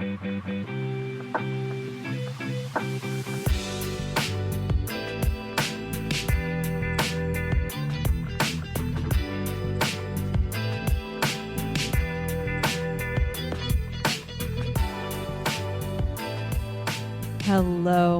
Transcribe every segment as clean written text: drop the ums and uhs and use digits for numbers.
Hello,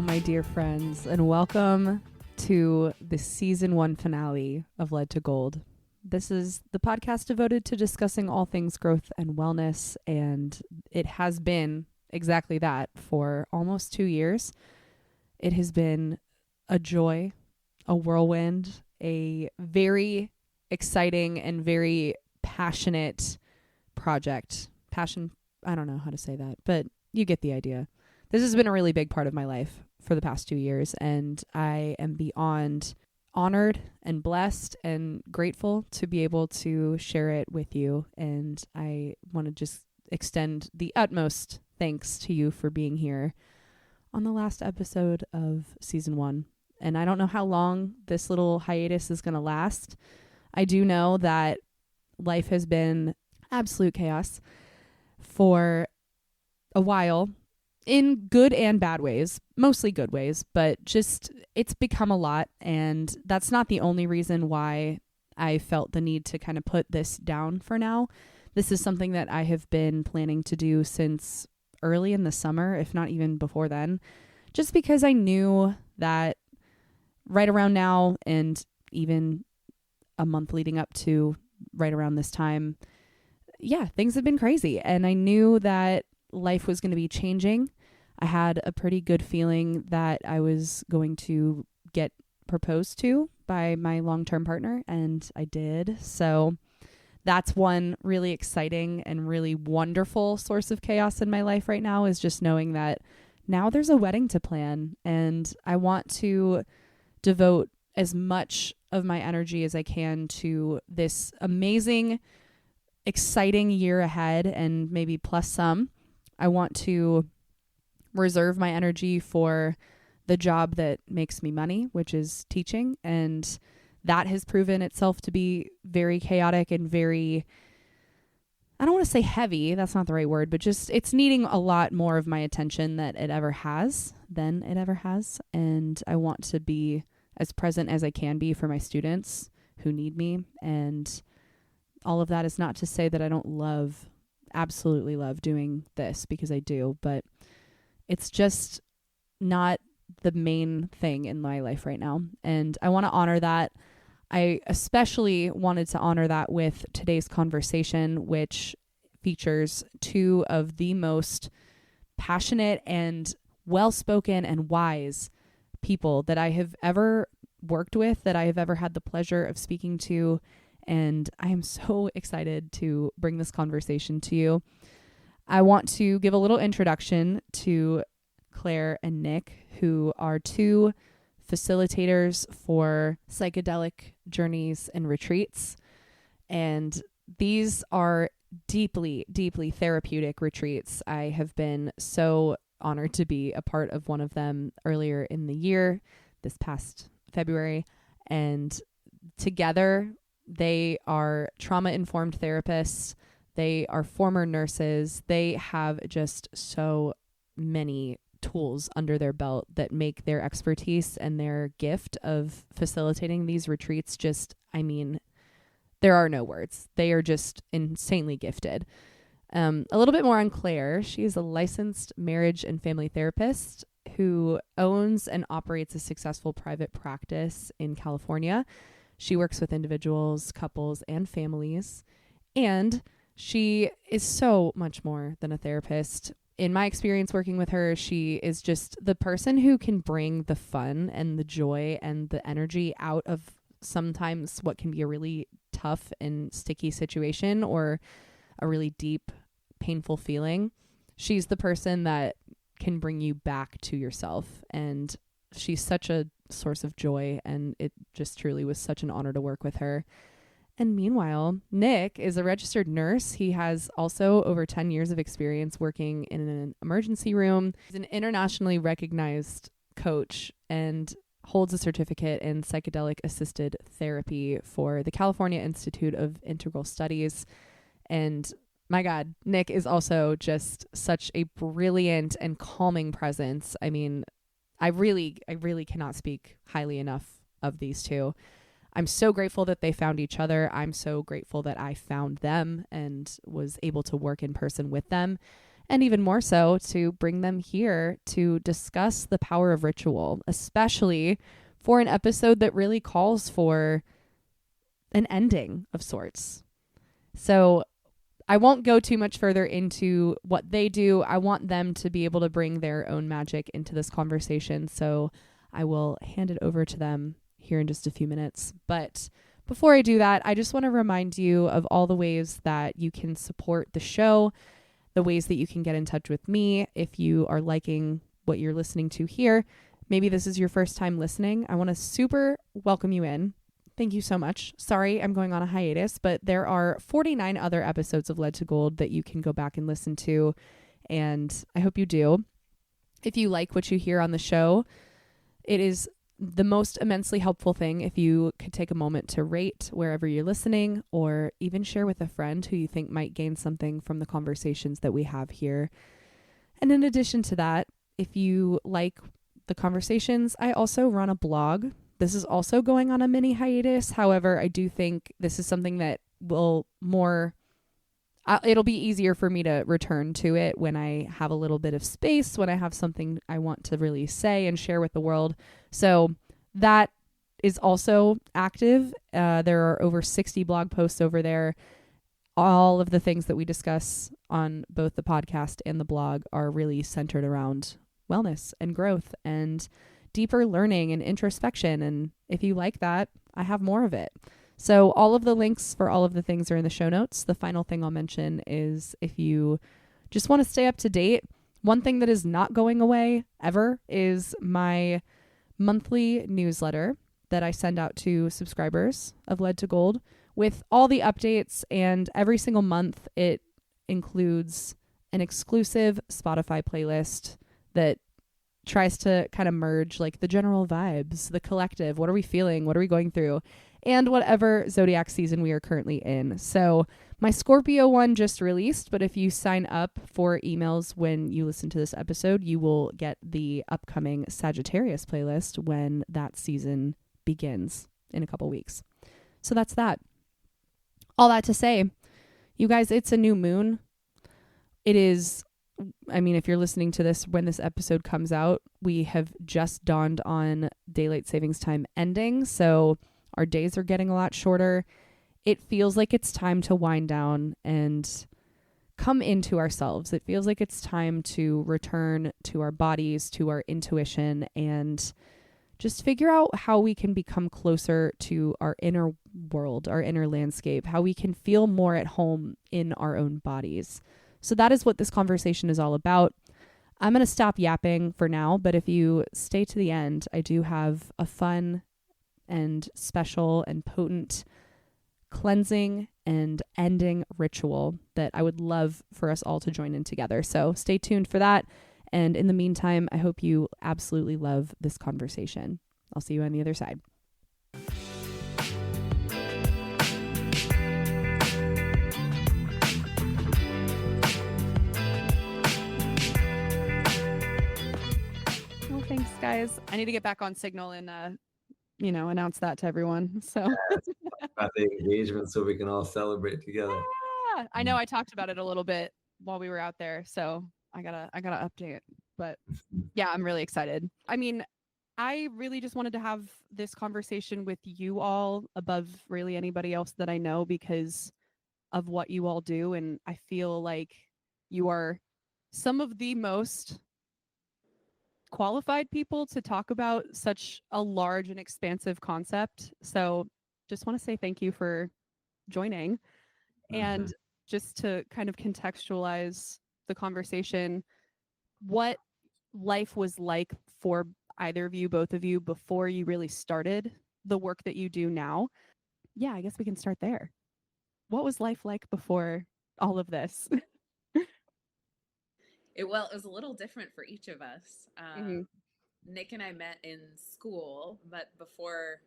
my dear friends, and welcome to the season 1 finale of Lead to Gold. This is the podcast devoted to discussing all things growth and wellness, and it has been exactly that for almost 2 years. It has been a joy, a whirlwind, a very exciting and very passionate project. Passion, I don't know how to say that, but you get the idea. This has been a really big part of my life for the past 2 years, and I am beyond honored and blessed and grateful to be able to share it with you. And I want to just extend the utmost thanks to you for being here on the last episode of season 1. And I don't know how long this little hiatus is going to last. I do know that life has been absolute chaos for a while, in good and bad ways, mostly good ways, but just it's become a lot. And that's not the only reason why I felt the need to kind of put this down for now. This is something that I have been planning to do since early in the summer, if not even before then, just because I knew that right around now and even a month leading up to right around this time, things have been crazy. And I knew that life was going to be changing. I had a pretty good feeling that I was going to get proposed to by my long-term partner, and I did. So that's one really exciting and really wonderful source of chaos in my life right now, is just knowing that now there's a wedding to plan, and I want to devote as much of my energy as I can to this amazing, exciting year ahead, and maybe plus some. I want to reserve my energy for the job that makes me money, which is teaching. And that has proven itself to be very chaotic and very, I don't want to say heavy, that's not the right word, but just it's needing a lot more of my attention than it ever has. And I want to be as present as I can be for my students who need me. And all of that is not to say that I don't absolutely love doing this, because I do, but it's just not the main thing in my life right now. And I want to honor that. I especially wanted to honor that with today's conversation, which features two of the most passionate and well-spoken and wise people that I have ever worked with, that I have ever had the pleasure of speaking to. And I am so excited to bring this conversation to you. I want to give a little introduction to Clare and Nick, who are two facilitators for psychedelic journeys and retreats. And these are deeply, deeply therapeutic retreats. I have been so honored to be a part of one of them earlier in the year, this past February. And together, they are trauma-informed therapists. They are former nurses. They have just so many tools under their belt that make their expertise and their gift of facilitating these retreats there are no words. They are just insanely gifted. A little bit more on Clare. She is a licensed marriage and family therapist who owns and operates a successful private practice in California. She works with individuals, couples, and families, and she is so much more than a therapist. In my experience working with her, she is just the person who can bring the fun and the joy and the energy out of sometimes what can be a really tough and sticky situation or a really deep, painful feeling. She's the person that can bring you back to yourself, and she's such a source of joy, and it just truly was such an honor to work with her. And meanwhile, Nick is a registered nurse. He has also over 10 years of experience working in an emergency room. He's an internationally recognized coach and holds a certificate in psychedelic assisted therapy for the California Institute of Integral Studies. And My God, Nick is also just such a brilliant and calming presence. I mean, I really cannot speak highly enough of these two. I'm so grateful that they found each other. I'm so grateful that I found them and was able to work in person with them. And even more so to bring them here to discuss the power of ritual, especially for an episode that really calls for an ending of sorts. So I won't go too much further into what they do. I want them to be able to bring their own magic into this conversation. So I will hand it over to them here in just a few minutes. But before I do that, I just want to remind you of all the ways that you can support the show, the ways that you can get in touch with me if you are liking what you're listening to here. Maybe this is your first time listening. I want to super welcome you in. Thank you so much. Sorry, I'm going on a hiatus, but there are 49 other episodes of Lead to Gold that you can go back and listen to, and I hope you do. If you like what you hear on the show, it is the most immensely helpful thing if you could take a moment to rate wherever you're listening, or even share with a friend who you think might gain something from the conversations that we have here. And in addition to that, if you like the conversations, I also run a blog. This is also going on a mini hiatus. However, I do think this is something that will it'll be easier for me to return to it when I have a little bit of space, when I have something I want to really say and share with the world. So that is also active. There are over 60 blog posts over there. All of the things that we discuss on both the podcast and the blog are really centered around wellness and growth and deeper learning and introspection. And if you like that, I have more of it. So all of the links for all of the things are in the show notes. The final thing I'll mention is if you just want to stay up to date, one thing that is not going away ever is my monthly newsletter that I send out to subscribers of Lead to Gold with all the updates. And every single month it includes an exclusive Spotify playlist that tries to kind of merge like the general vibes, the collective, what are we feeling, what are we going through, and whatever zodiac season we are currently in. So my Scorpio one just released, but if you sign up for emails when you listen to this episode, you will get the upcoming Sagittarius playlist when that season begins in a couple weeks. So that's that. All that to say, you guys, it's a new moon. It is, I mean, if you're listening to this when this episode comes out, we have just dawned on daylight savings time ending. So our days are getting a lot shorter. It feels like it's time to wind down and come into ourselves. It feels like it's time to return to our bodies, to our intuition, and just figure out how we can become closer to our inner world, our inner landscape, how we can feel more at home in our own bodies. So that is what this conversation is all about. I'm going to stop yapping for now, but if you stay to the end, I do have a fun and special and potent cleansing and ending ritual that I would love for us all to join in together. So stay tuned for that. And in the meantime, I hope you absolutely love this conversation. I'll see you on the other side. Well, thanks, guys. I need to get back on Signal and, announce that to everyone. So About the engagement so we can all celebrate together. yeah, I know I talked about it a little bit while we were out there, so I gotta update. But yeah, I'm really excited. I mean, I really just wanted to have this conversation with you all above really anybody else that I know because of what you all do, and I feel like you are some of the most qualified people to talk about such a large and expansive concept. So just want to say thank you for joining. And just to kind of contextualize the conversation, what life was like for either of you, both of you, before you really started the work that you do now. Yeah, I guess we can start there. What was life like before all of this? It was a little different for each of us. Nick and I met in school, but before,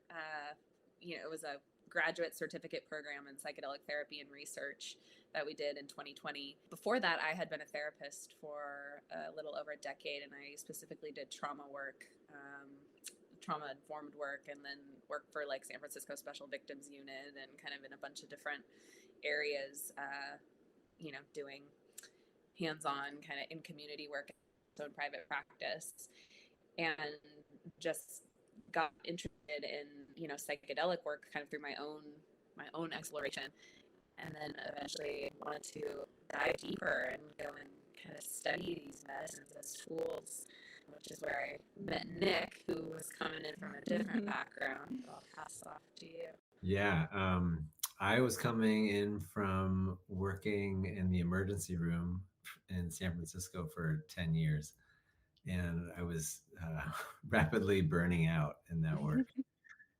it was a graduate certificate program in psychedelic therapy and research that we did in 2020. Before that, I had been a therapist for a little over a decade, and I specifically did trauma work, trauma-informed work, and then worked for like San Francisco Special Victims Unit and kind of in a bunch of different areas, doing hands-on kind of in community work, so in private practice, and just got interested in psychedelic work kind of through my own exploration, and then eventually wanted to dive deeper and go and kind of study these medicines as tools, which is where I met Nick, who was coming in from a different background. I'll pass off to you. Yeah, I was coming in from working in the emergency room in San Francisco for 10 years, and I was rapidly burning out in that work.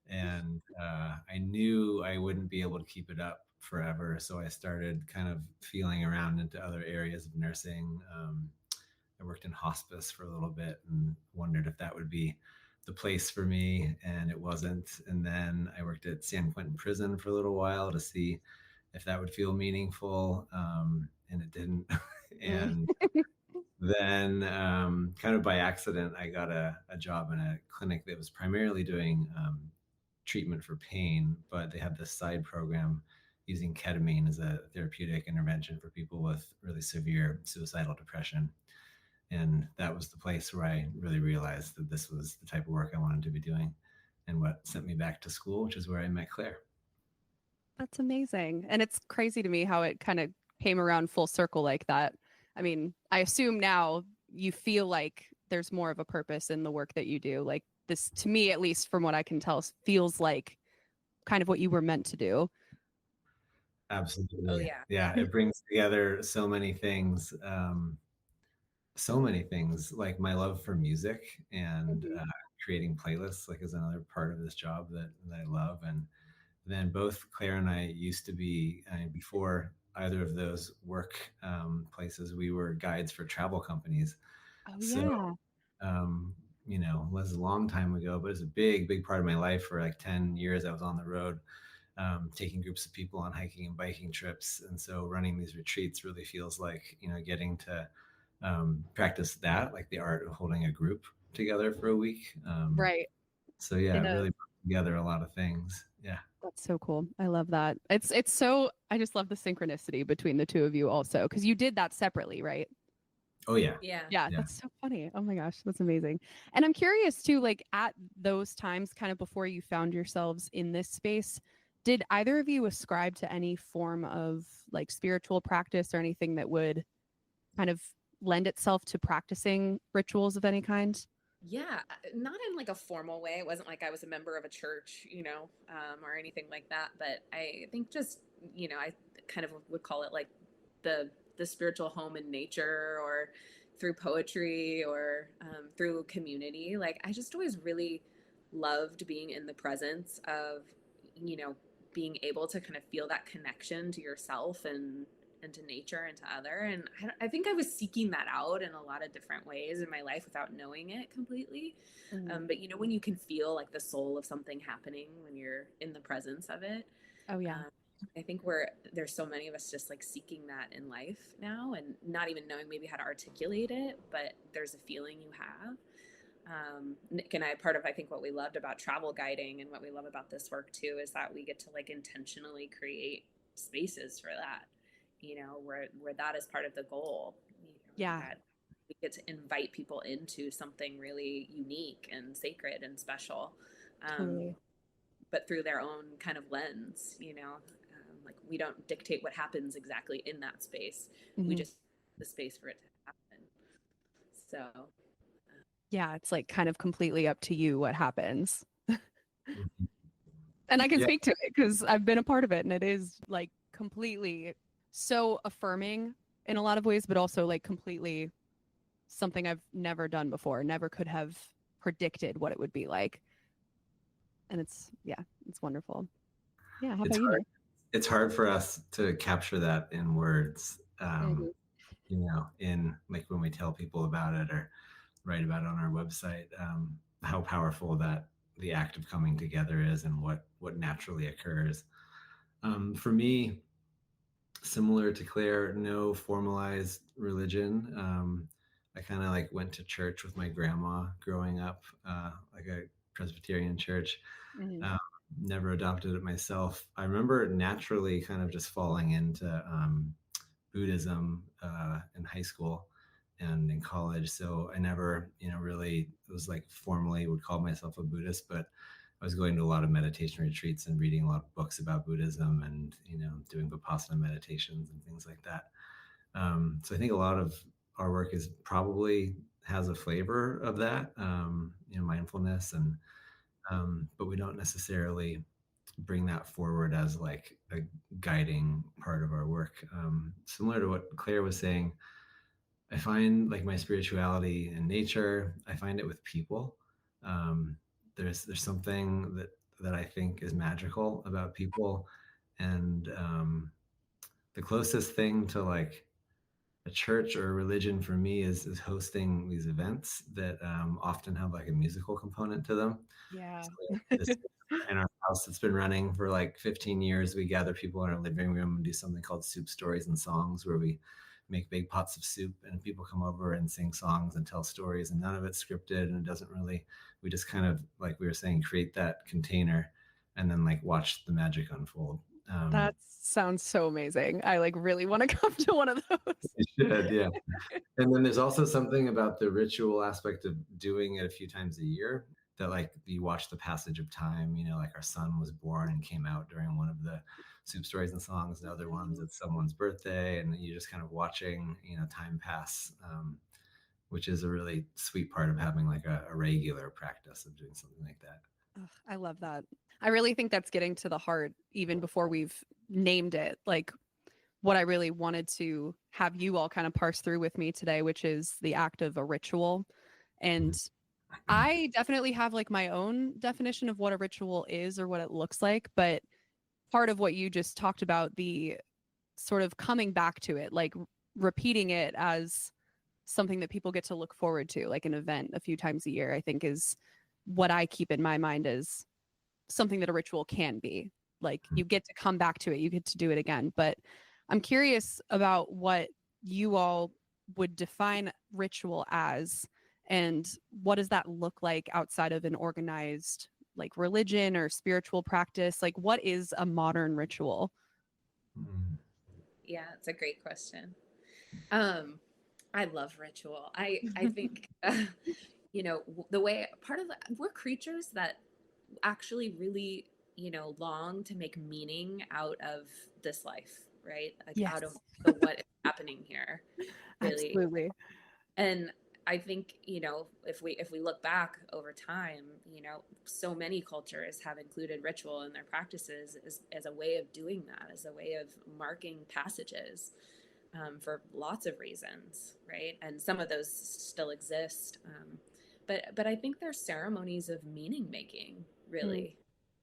And I knew I wouldn't be able to keep it up forever, so I started kind of feeling around into other areas of nursing. I worked in hospice for a little bit and wondered if that would be the place for me, and it wasn't. And then I worked at San Quentin Prison for a little while to see if that would feel meaningful, and it didn't. And then kind of by accident, I got a job in a clinic that was primarily doing treatment for pain, but they had this side program using ketamine as a therapeutic intervention for people with really severe suicidal depression. And that was the place where I really realized that this was the type of work I wanted to be doing, and what sent me back to school, which is where I met Claire. That's amazing. And it's crazy to me how it kind of came around full circle like that. I mean, I assume now you feel like there's more of a purpose in the work that you do. Like this, to me, at least from what I can tell, feels like kind of what you were meant to do. Absolutely. Oh, yeah. Yeah, it brings together so many things. Like my love for music and creating playlists, like, is another part of this job that I love. And then both Claire and I used to be, before either of those work places, we were guides for travel companies. Oh, So, it was a long time ago, but it was a big part of my life. For like 10 years, I was on the road, taking groups of people on hiking and biking trips. And so running these retreats really feels like, getting to practice that, like the art of holding a group together for a week. Right. So yeah, it really brought together a lot of things. Yeah. That's so cool. I love that. It's so, I just love the synchronicity between the two of you also, because you did that separately, right? Oh yeah. Yeah, that's so funny. Oh my gosh, that's amazing. And I'm curious too, like at those times, kind of before you found yourselves in this space, did either of you ascribe to any form of like spiritual practice or anything that would kind of lend itself to practicing rituals of any kind? Yeah, not in like a formal way. It wasn't like I was a member of a church, or anything like that. But I think just, I kind of would call it like the spiritual home in nature, or through poetry, or through community. Like I just always really loved being in the presence of, being able to kind of feel that connection to yourself and to nature and to other. And I think I was seeking that out in a lot of different ways in my life without knowing it completely. But when you can feel like the soul of something happening when you're in the presence of it. Oh yeah. I think there's so many of us just like seeking that in life now, and not even knowing maybe how to articulate it, but there's a feeling you have. Nick and I, part of I think what we loved about travel guiding and what we love about this work too, is that we get to like intentionally create spaces for that. Where that is part of the goal. That we get to invite people into something really unique and sacred and special, Totally. but through their own kind of lens. Like we don't dictate what happens exactly in that space. We just the space for it to happen. So yeah, it's like kind of completely up to you what happens. And I can speak to it because I've been a part of it, and it is like completely so affirming in a lot of ways, but also like completely something I've never done before, never could have predicted what it would be like. And it's wonderful. Yeah. How about you? It's hard for us to capture that in words, in like when we tell people about it or write about it on our website, how powerful that the act of coming together is and what naturally occurs. For me, similar to Claire, no formalized religion. I kind of like went to church with my grandma growing up, like a Presbyterian church. Mhm. Um, Never adopted it myself. I remember naturally kind of just falling into Buddhism in high school and in college. So I never, really was like formally would call myself a Buddhist, but I was going to a lot of meditation retreats and reading a lot of books about Buddhism and, doing Vipassana meditations and things like that. So I think a lot of our work is probably has a flavor of that, mindfulness but we don't necessarily bring that forward as like a guiding part of our work. Similar to what Claire was saying, I find like my spirituality in nature. I find it with people. Um, there's something that I think is magical about people, and the closest thing to like a church or a religion for me is hosting these events that often have like a musical component to them. Yeah. So this in our house, it's been running for like 15 years. We gather people in our living room and do something called soup stories and songs, where we make big pots of soup and people come over and sing songs and tell stories, and none of it's scripted, and it doesn't really, we just kind of, like we were saying, create that container and then like watch the magic unfold. That sounds so amazing. I like really want to come to one of those. You should, yeah. And then there's also something about the ritual aspect of doing it a few times a year, that like you watch the passage of time, like our son was born and came out during one of the soup stories and songs, and other ones it's someone's birthday, and you're just kind of watching, time pass, which is a really sweet part of having like a regular practice of doing something like that. Ugh, I love that. I really think that's getting to the heart, even before we've named it. Like what I really wanted to have you all kind of parse through with me today, which is the act of a ritual. And I definitely have like my own definition of what a ritual is or what it looks like. But part of what you just talked about, the sort of coming back to it, like repeating it as something that people get to look forward to, like an event a few times a year, I think is what I keep in my mind as something that a ritual can be. Like you get to come back to it, you get to do it again. But I'm curious about what you all would define ritual as, and what does that look like outside of an organized like religion or spiritual practice? Like what is a modern ritual? Yeah, it's a great question. I love ritual. I think the way part of we're creatures that actually really long to make meaning out of this life, right? Like Yes. out of the what is happening here, really. Absolutely. And I think if we look back over time, so many cultures have included ritual in their practices as a way of doing that, as a way of marking passages, for lots of reasons, right? And some of those still exist, but I think they're ceremonies of meaning making, really,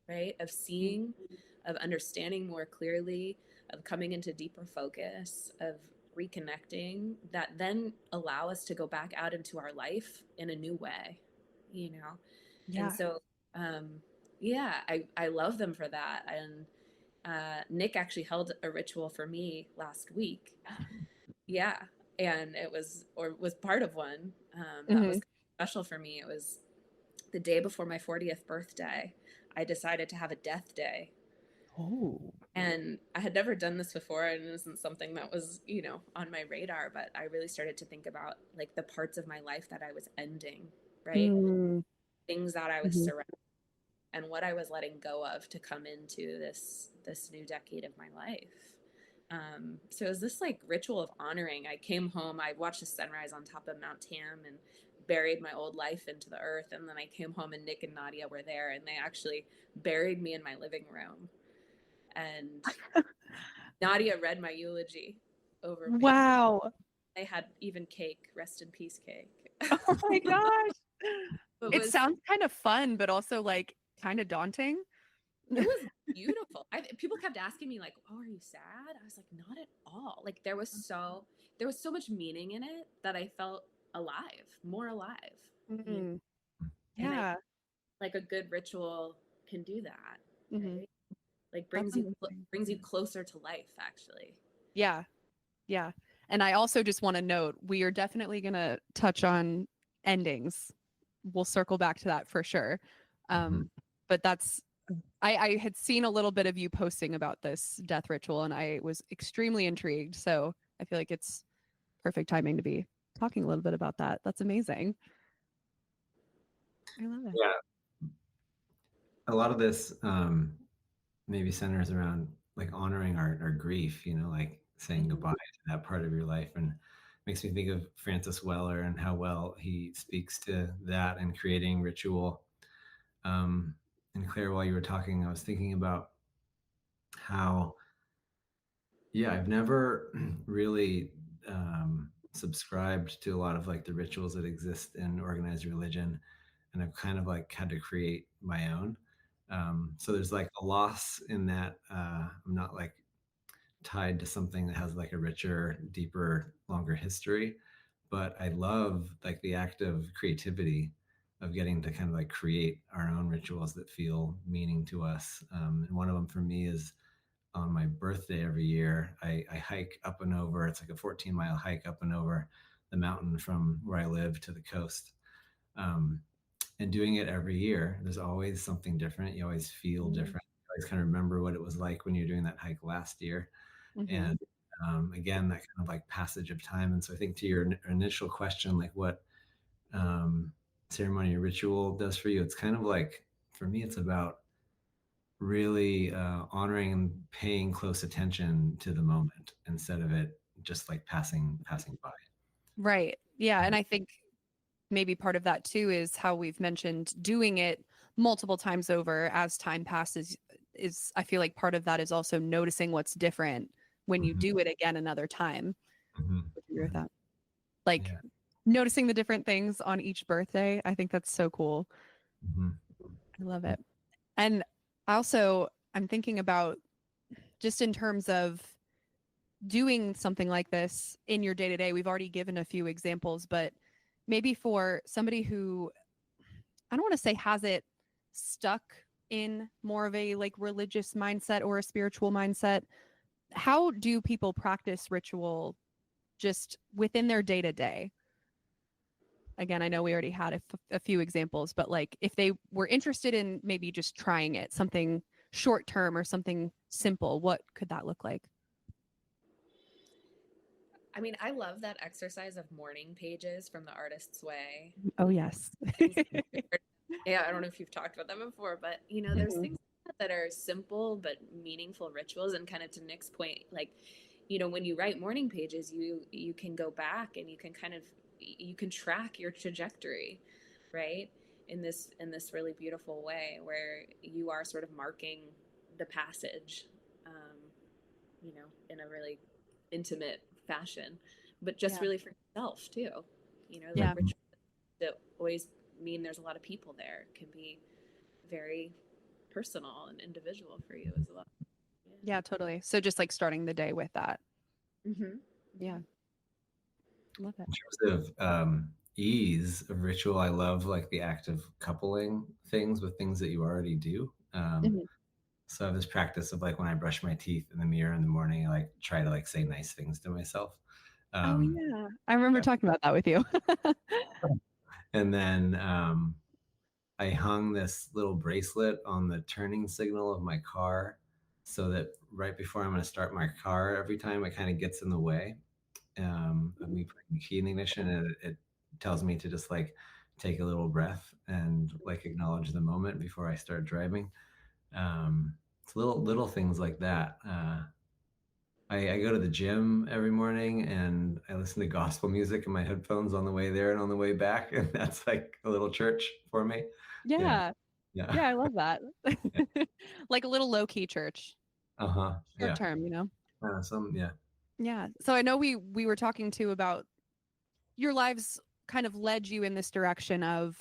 right? Of seeing, of understanding more clearly, of coming into deeper focus, of reconnecting, that then allow us to go back out into our life in a new way, you know? Yeah. And so, yeah, I love them for that. And Nick actually held a ritual for me last week. Yeah. And was part of one that was special for me. It was the day before my 40th birthday. I decided to have a death day. Oh. And I had never done this before, and it wasn't something that was, on my radar, but I really started to think about like the parts of my life that I was ending, right? Things that I was surrounded and what I was letting go of to come into this new decade of my life. So it was this like ritual of honoring. I came home, I watched the sunrise on top of Mount Tam and buried my old life into the earth. And then I came home and Nick and Nadia were there, and they actually buried me in my living room. And Nadia read my eulogy over me. Wow. They had even cake, rest in peace cake. Oh my gosh. It sounds kind of fun, but also like kind of daunting. It was beautiful. People kept asking me like, "Oh, are you sad?" I was like, "Not at all." Like there was so much meaning in it that I felt alive, more alive. Yeah. like a good ritual can do that, Mm-hmm. right? Like That's amazing. brings you closer to life, actually. Yeah. Yeah. And I also just want to note, we are definitely going to touch on endings. We'll circle back to that for sure. But I had seen a little bit of you posting about this death ritual, and I was extremely intrigued. So I feel like it's perfect timing to be talking a little bit about that. That's amazing. I love it. Yeah. A lot of this maybe centers around like honoring our grief, like saying goodbye to that part of your life, and makes me think of Francis Weller and how well he speaks to that and creating ritual. And Claire, while you were talking, I was thinking about how, yeah, I've never really subscribed to a lot of like the rituals that exist in organized religion, and I've kind of like had to create my own. So there's like a loss in that I'm not like tied to something that has like a richer, deeper, longer history. But I love like the act of creativity of getting to kind of like create our own rituals that feel meaning to us. And one of them for me is on my birthday every year, I hike up and over. It's like a 14-mile hike up and over the mountain from where I live to the coast. And doing it every year, there's always something different. You always feel different. You always kind of remember what it was like when you're doing that hike last year. And again, that kind of like passage of time. And so I think to your initial question, like what ceremony or ritual does for you, it's kind of like, for me, it's about really honoring and paying close attention to the moment instead of it just like passing by. Right. Yeah. And I think maybe part of that too is how we've mentioned doing it multiple times over as time passes. Is I feel like part of that is also noticing what's different when you do it again another time. Would you agree with that? Like noticing the different things on each birthday. I think that's so cool. I love it. And also, I'm thinking about just in terms of doing something like this in your day to day. We've already given a few examples, but maybe for somebody who, I don't want to say has it stuck in more of a like religious mindset or a spiritual mindset, how do people practice ritual just within their day to day? Again, I know we already had a few examples, but like if they were interested in maybe just trying it, something short term or something simple, what could that look like? I mean, I love that exercise of morning pages from The Artist's Way. Oh, yes. Yeah, I don't know if you've talked about them before, but there's things that are simple but meaningful rituals. And kind of to Nick's point, like, when you write morning pages, you can go back and you can track your trajectory, right? In this really beautiful way where you are sort of marking the passage, in a really intimate fashion, but just really for yourself too. Like rituals that always mean there's a lot of people there can be very personal and individual for you as well. Yeah, totally. So just like starting the day with that. Yeah. Love it. In terms of ease of ritual, I love like the act of coupling things with things that you already do. So I have this practice of like when I brush my teeth in the mirror in the morning, I like try to like say nice things to myself. Oh yeah, I remember talking about that with you. And then I hung this little bracelet on the turning signal of my car so that right before I'm going to start my car, every time it kind of gets in the way of me putting the key in the ignition, and it tells me to just like take a little breath and like acknowledge the moment before I start driving. It's little things like that. I go to the gym every morning and I listen to gospel music in my headphones on the way there and on the way back. And that's like a little church for me. Yeah. I love that. Like a little low key church. Short term, Yeah. So I know we were talking too about your lives kind of led you in this direction of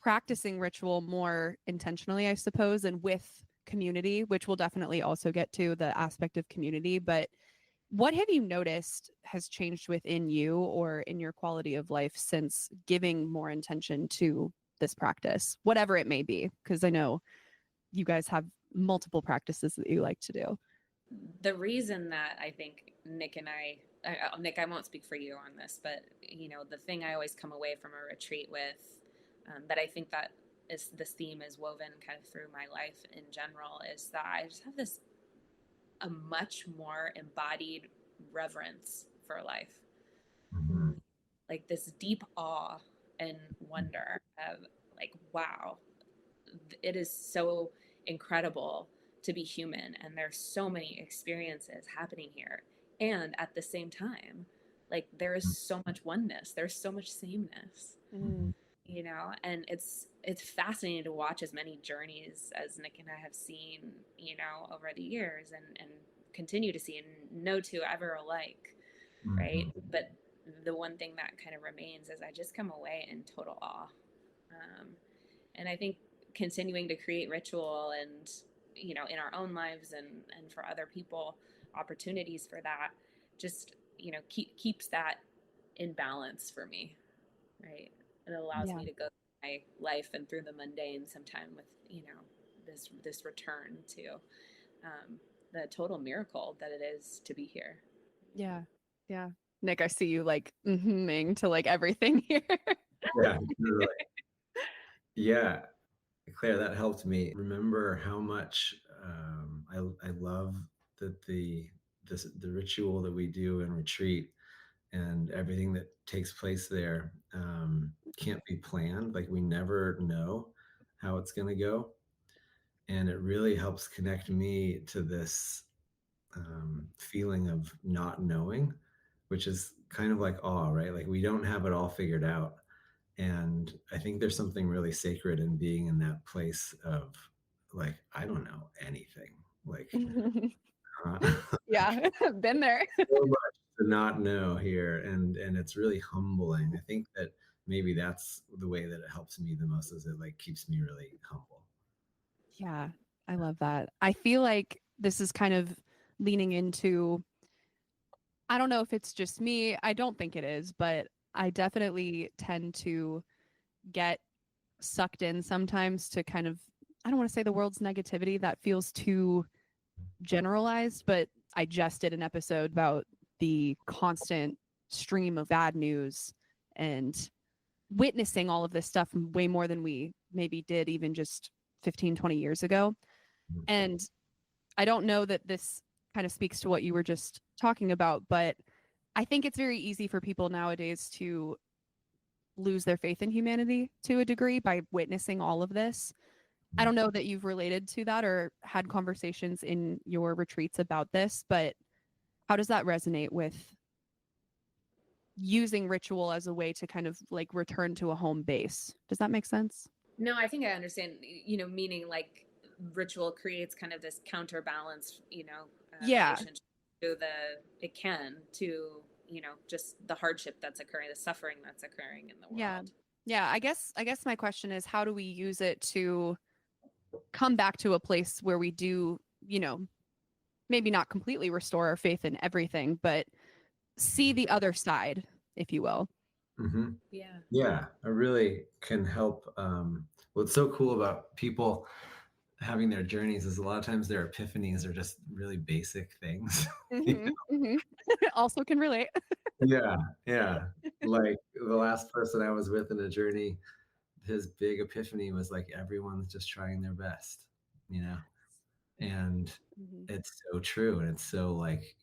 practicing ritual more intentionally, I suppose, and with community, which we'll definitely also get to the aspect of community. But what have you noticed has changed within you or in your quality of life since giving more intention to this practice, whatever it may be? Because I know you guys have multiple practices that you like to do. The reason that I think Nick and Nick, I won't speak for you on this, but the thing I always come away from a retreat with, that I think that is this theme is woven kind of through my life in general, is that I just have a much more embodied reverence for life. Mm-hmm. Like this deep awe and wonder of like, wow, it is so incredible to be human, and there's so many experiences happening here, and at the same time, like, there is so much oneness, there's so much sameness. And it's fascinating to watch as many journeys as Nick and I have seen over the years, and continue to see, and no two ever alike. Right. But the one thing that kind of remains is I just come away in total awe. And I think continuing to create ritual and, in our own lives and for other people, opportunities for that, just, keeps that in balance for me. Right. It allows me to go through my life and through the mundane sometime with, this return to the total miracle that it is to be here. Yeah. Yeah. Nick, I see you like to like everything here. Yeah, really. Yeah, Claire, that helped me remember how much I love that the ritual that we do in retreat and everything that takes place there can't be planned. Like, we never know how it's going to go, and it really helps connect me to this feeling of not knowing, which is kind of like awe, right? Like, we don't have it all figured out. And I think there's something really sacred in being in that place of like, I don't know anything. Like, yeah, been there. So much to not know here, and it's really humbling. I think that maybe that's the way that it helps me the most, is it like keeps me really humble. Yeah, I love that. I feel like this is kind of leaning into, I don't know if it's just me. I don't think it is, but I definitely tend to get sucked in sometimes to kind of, I don't want to say the world's negativity, that feels too generalized, but I just did an episode about the constant stream of bad news and witnessing all of this stuff way more than we maybe did even just 15, 20 years ago. And I don't know that this kind of speaks to what you were just talking about, but I think it's very easy for people nowadays to lose their faith in humanity to a degree by witnessing all of this. I don't know that you've related to that or had conversations in your retreats about this, but how does that resonate with using ritual as a way to kind of like return to a home base? Does that make sense? No, I think I understand, meaning like ritual creates kind of this counterbalance, relationship to just the hardship that's occurring, the suffering that's occurring in the world. Yeah. I guess my question is, how do we use it to come back to a place where we do, maybe not completely restore our faith in everything, but see the other side, if you will. Mm-hmm. Yeah, it really can help. What's so cool about people having their journeys is a lot of times their epiphanies are just really basic things. Also can relate. Yeah. Like, the last person I was with in a journey, his big epiphany was like, everyone's just trying their best, and it's so true. And it's so like,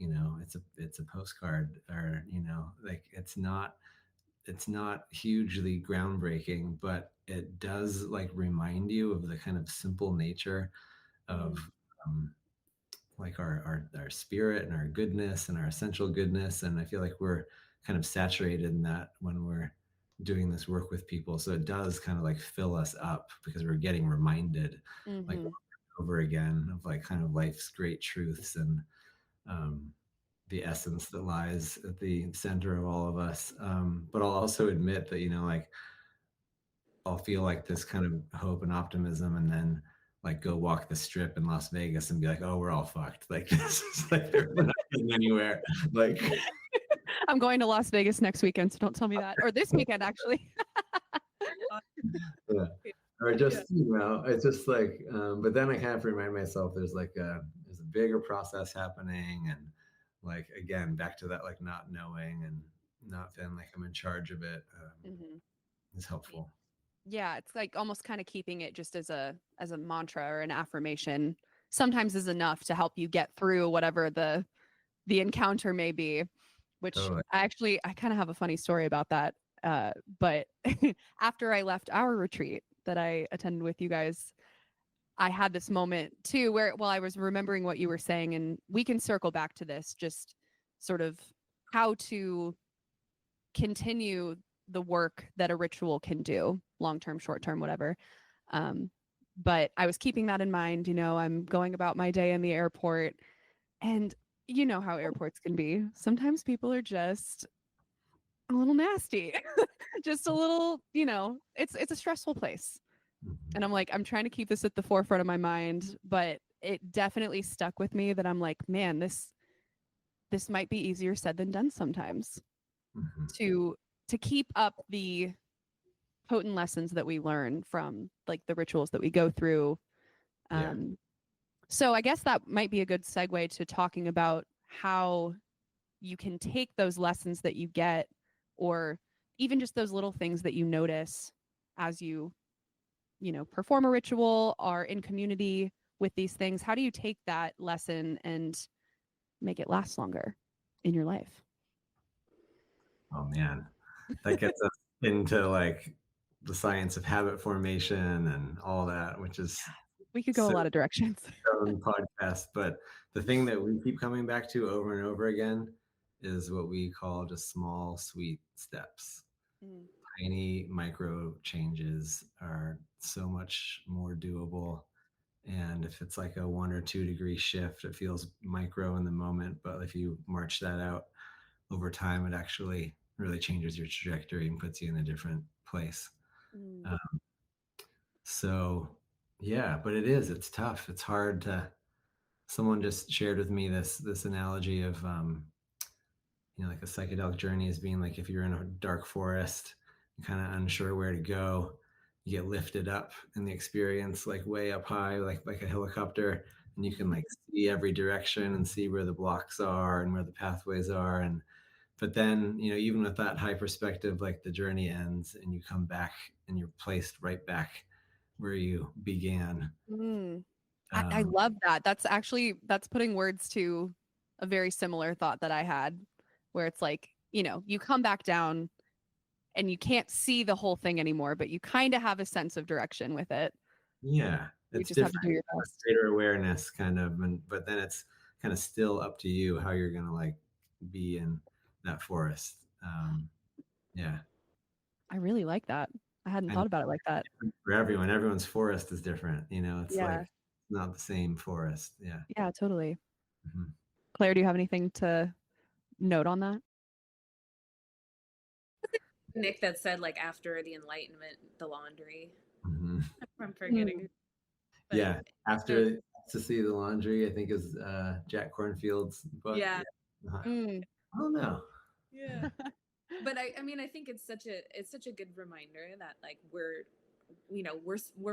it's a postcard, or, like, it's not hugely groundbreaking, but it does like remind you of the kind of simple nature of like our spirit and our goodness and our essential goodness. And I feel like we're kind of saturated in that when we're doing this work with people. So it does kind of like fill us up, because we're getting reminded like over again of like kind of life's great truths and the essence that lies at the center of all of us. But I'll also admit that, like, I'll feel like this kind of hope and optimism, and then like go walk the strip in Las Vegas and be like, oh, we're all fucked. Like, this is like, we're not getting anywhere. Like, I'm going to Las Vegas next weekend, so don't tell me that. Or this weekend, actually. Yeah. Or just, it's just like, but then I kind of remind myself there's a bigger process happening, and like, again, back to that, like not knowing and not feeling like I'm in charge of it, Mhm. is helpful. Yeah, it's like almost kind of keeping it just as a mantra or an affirmation sometimes is enough to help you get through whatever the encounter may be, which Totally. I kind of have a funny story about that. But after I left our retreat that I attended with you guys, I had this moment too where, well, I was remembering what you were saying, and we can circle back to this, just sort of how to continue the work that a ritual can do, long term, short term, whatever. Um, but I was keeping that in mind. I'm going about my day in the airport, and you know how airports can be. Sometimes people are just a little nasty, just a little, it's a stressful place. And I'm like, I'm trying to keep this at the forefront of my mind, but it definitely stuck with me that I'm like, man, this might be easier said than done sometimes Mhm. to keep up the potent lessons that we learn from like the rituals that we go through. Yeah. So I guess that might be a good segue to talking about how you can take those lessons that you get, or even just those little things that you notice as you perform a ritual, are in community with these things. How do you take that lesson and make it last longer in your life? Oh man, that gets us into like the science of habit formation and all that, which is We could go a so lot of directions. own podcast. But the thing that we keep coming back to over and over again is what we call just small, sweet steps. Mm. Tiny micro changes are so much more doable. And if it's like a 1 or 2 degree shift, it feels micro in the moment. But if you march that out over time, it actually really changes your trajectory and puts you in a different place. Mm. So, yeah, but it's tough. It's hard to, someone just shared with me this analogy of, like a psychedelic journey as being like if you're in a dark forest and kind of unsure where to go, you get lifted up in the experience, like way up high, like a helicopter, and you can like see every direction and see where the blocks are and where the pathways are. And but then, even with that high perspective, like the journey ends and you come back and you're placed right back where you began. Mm. I Um, love that. That's putting words to a very similar thought that I had, where it's like, you come back down and you can't see the whole thing anymore, but you kind of have a sense of direction with it. yeah, You it's just have different. to do your best. Greater awareness kind of, but then it's kind of still up to you how you're going to like be in that forest. Yeah. I really like that. I hadn't And thought about it like that. for everyone's forest is different. It's like Yeah. not the same forest. Yeah. Yeah, totally. Mhm. Claire, do you have anything to note on that? Nick that said like after the enlightenment, the laundry. Mhm. I'm forgetting. But Yeah. After to see the laundry, I think is Jack Cornfield's book. yeah. Uh-huh. Mm. I don't know. Yeah. But I mean I think it's such a good reminder that like we're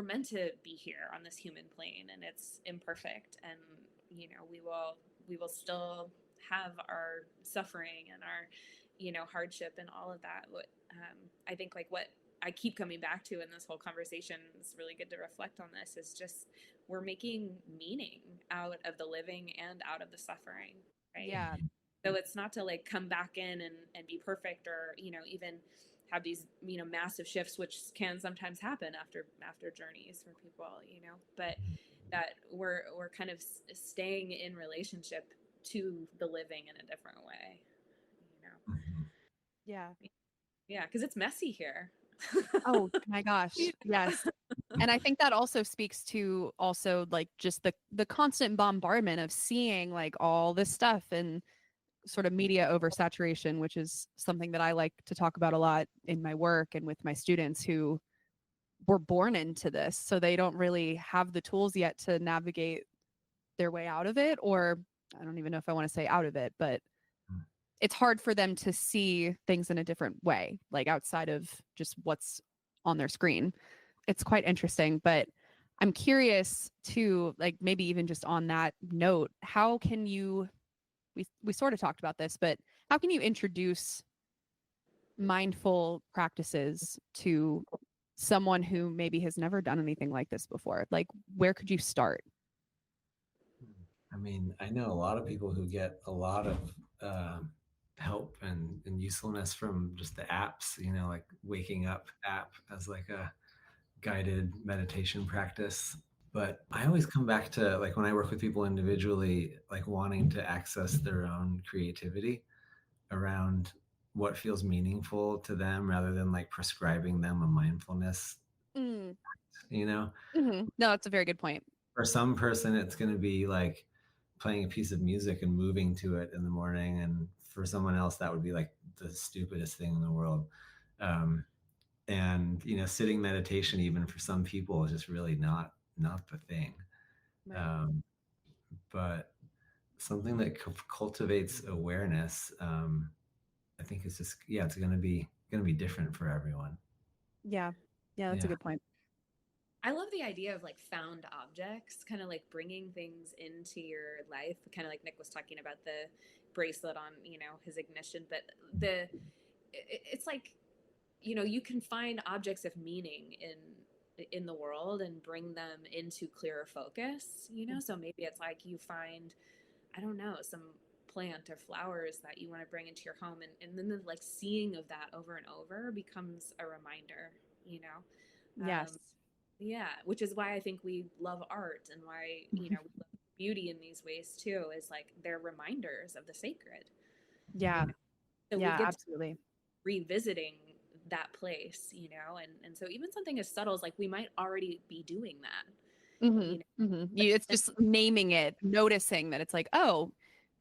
meant to be here on this human plane, and it's imperfect, and we will still have our suffering and our hardship and all of that. I think like what I keep coming back to in this whole conversation, it's really good to reflect on this, is just we're making meaning out of the living and out of the suffering, right? Yeah. So it's not to like come back in and be perfect, or even have these massive shifts, which can sometimes happen after journeys for people, but that we're kind of staying in relationship to the living in a different way, Mhm. Yeah. yeah, because it's messy here. Oh my gosh. Yes. And I think that also speaks to also like just the constant bombardment of seeing like all this stuff and sort of media oversaturation, which is something that I like to talk about a lot in my work and with my students who were born into this. So they don't really have the tools yet to navigate their way out of it, or I don't even know if I want to say out of it, but it's hard for them to see things in a different way, like outside of just what's on their screen. It's quite interesting, but I'm curious to, like, maybe even just on that note, how can you, we sort of talked about this, but how can you introduce mindful practices to someone who maybe has never done anything like this before? Like, where could you start? I mean, I know a lot of people who get a lot of help and usefulness from just the apps, like Waking Up app as like a guided meditation practice. But I always come back to, like, when I work with people individually, like wanting to access their own creativity around what feels meaningful to them rather than like prescribing them a mindfulness, Mm. you know? No, that's a very good point. For some person, it's going to be like playing a piece of music and moving to it in the morning. And for someone else, that would be like the stupidest thing in the world. And, sitting meditation, even for some people, is just really not the thing. Right. But something that cultivates awareness, I think it's just, yeah, it's going to be different for everyone. Yeah. Yeah, that's a good point. I love the idea of like found objects, kind of like bringing things into your life, kind of like Nick was talking about the bracelet on, his ignition, but it's like, you can find objects of meaning in the world and bring them into clearer focus, so maybe it's like you find, I don't know, some plant or flowers that you want to bring into your home, and then the like seeing of that over and over becomes a reminder. Yes. Yeah, which is why I think we love art, and why we love beauty in these ways too, is like they're reminders of the sacred. Yeah. So yeah, we get absolutely. revisiting that place, and so even something as subtle as like we might already be doing that. It's just naming it, noticing that it's like, oh,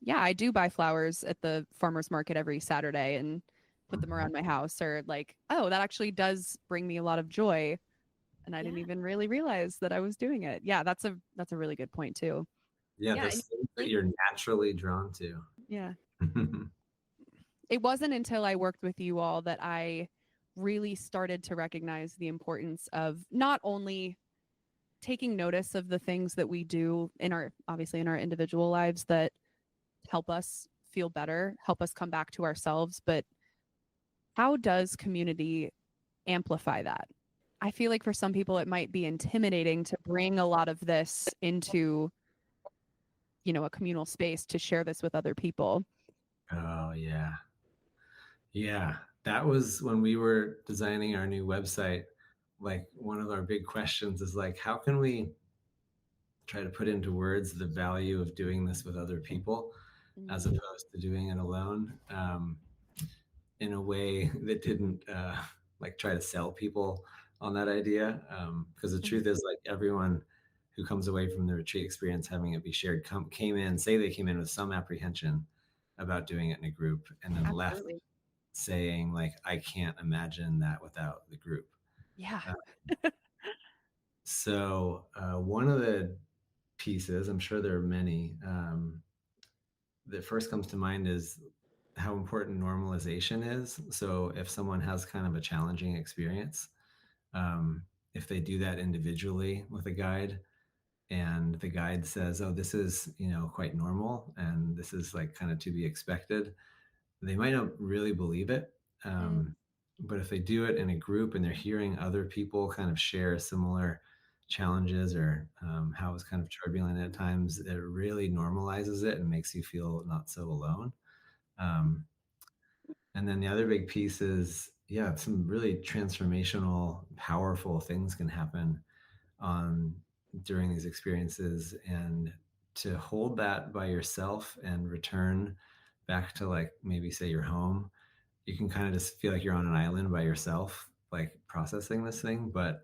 yeah, I do buy flowers at the farmer's market every Saturday and put them around my house, or like, oh, that actually does bring me a lot of joy, and I didn't even really realize that I was doing it. Yeah, that's a really good point too. Yeah, those things that you're naturally drawn to. Yeah. It wasn't until I worked with you all that I really started to recognize the importance of not only taking notice of the things that we do in our, obviously in our individual lives that help us feel better, help us come back to ourselves, but how does community amplify that? I feel like for some people it might be intimidating to bring a lot of this into, a communal space, to share this with other people. Oh, yeah. Yeah. That was when we were designing our new website. Like, one of our big questions is like, how can we try to put into words the value of doing this with other people as opposed to doing it alone, in a way that didn't like try to sell people on that idea. Because the truth is, like, everyone who comes away from the retreat experience having it be shared came in with some apprehension about doing it in a group, and then left saying like, I can't imagine that without the group. Yeah. So one of the pieces, I'm sure there are many, that first comes to mind is how important normalization is. So if someone has kind of a challenging experience, if they do that individually with a guide, and the guide says, oh, this is, quite normal, and this is like kind of to be expected, they might not really believe it. But if they do it in a group and they're hearing other people kind of share similar challenges, or how it's kind of turbulent at times, it really normalizes it and makes you feel not so alone. And then the other big piece is, yeah, some really transformational, powerful things can happen during these experiences. And to hold that by yourself and return back to, like, maybe say your home, you can kind of just feel like you're on an island by yourself, like processing this thing. But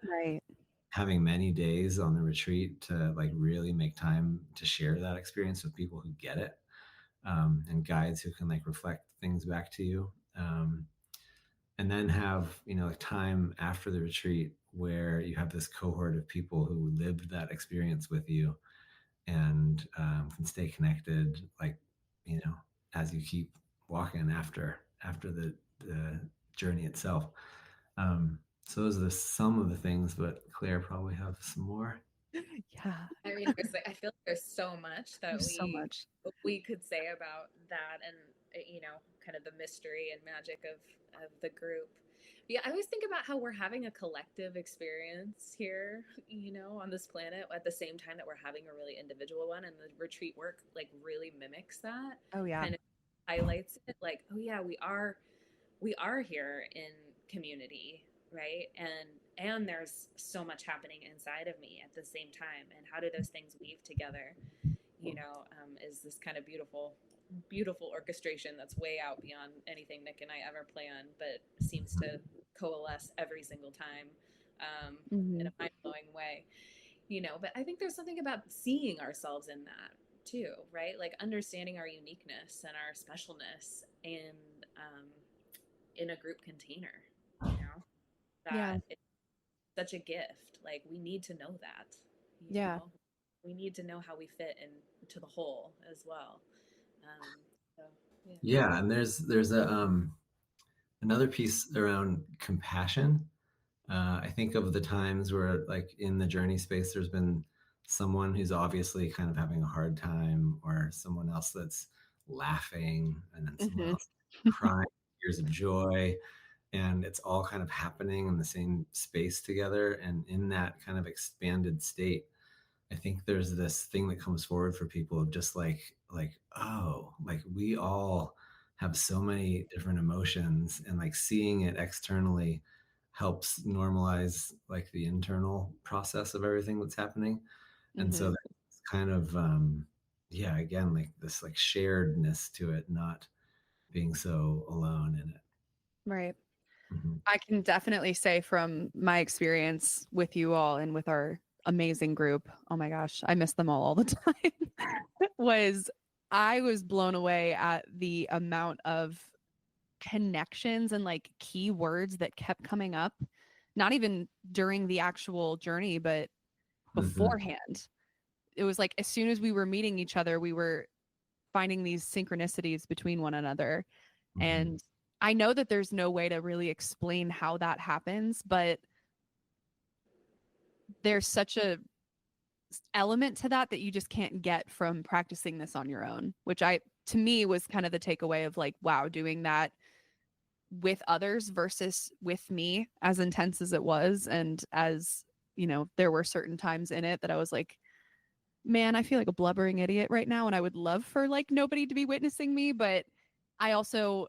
having many days on the retreat to like really make time to share that experience with people who get it, and guides who can like reflect things back to you, and then have like time after the retreat where you have this cohort of people who lived that experience with you, and can stay connected, like, as you keep walking after the journey itself. So those are some of the things, but Claire probably have some more. Yeah, I mean, I feel like there's so much that there's so much. we could say about that, and kind of the mystery and magic of the group. Yeah, I always think about how we're having a collective experience here, on this planet at the same time that we're having a really individual one, and the retreat work like really mimics that. Oh yeah. Kind of highlights it, like, oh yeah, we are here in community, right? And there's so much happening inside of me at the same time, and how do those things weave together, is this kind of beautiful orchestration that's way out beyond anything Nick and I ever planned, but seems to coalesce every single time, in a mind-blowing way. But I think there's something about seeing ourselves in that too, right? Like understanding our uniqueness and our specialness in a group container, that Yeah. it's such a gift. Like we need to know that, Yeah. we need to know how we fit into the whole as well. So, Yeah, and there's a another piece around compassion. I think of the times where, like in the journey space, there's been someone who's obviously kind of having a hard time, or someone else that's laughing, and then someone else crying tears of joy, and it's all kind of happening in the same space together. And in that kind of expanded state, I think there's this thing that comes forward for people of just oh, like we all have so many different emotions, and like seeing it externally helps normalize like the internal process of everything that's happening. And so that's kind of yeah, again, like this like sharedness to it, not being so alone in it. Right. Mhm. I can definitely say from my experience with you all and with our amazing group, oh my gosh, I miss them all the time, I was blown away at the amount of connections and like key words that kept coming up, not even during the actual journey, but beforehand. It was like as soon as we were meeting each other, we were finding these synchronicities between one another. And I know that there's no way to really explain how that happens, but there's such a element to that you just can't get from practicing this on your own, which to me was kind of the takeaway of like, wow, doing that with others versus with me, as intense as it was. And as, there were certain times in it that I was like, man, I feel like a blubbering idiot right now. And I would love for like nobody to be witnessing me. But I also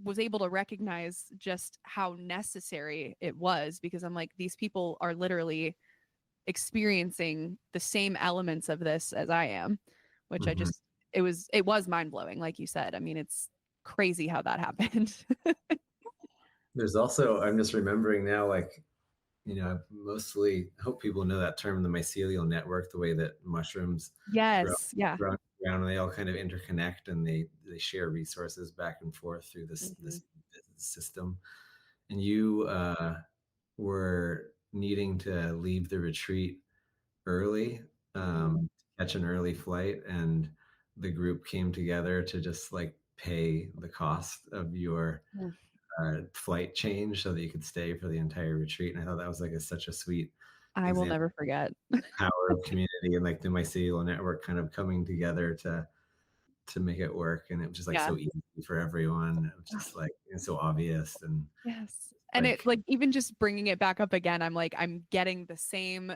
was able to recognize just how necessary it was, because I'm like, these people are literally experiencing the same elements of this as I am, which it was mind blowing. Like you said, I mean, it's crazy how that happened. There's also, I'm just remembering now, like, I mostly hope people know that term, the mycelial network, the way that mushrooms Yes. grow around, and they all kind of interconnect, and they share resources back and forth through this system. And you were needing to leave the retreat early, catch an early flight, and the group came together to just like pay the cost of your flight change so that you could stay for the entire retreat. And I thought that was like such a sweet I will never forget. power of community, and like the mycelial network kind of coming together to make it work. And it was just like so easy for everyone. It was just like it's so obvious. And yes. And it like even just bringing it back up again, I'm like, I'm getting the same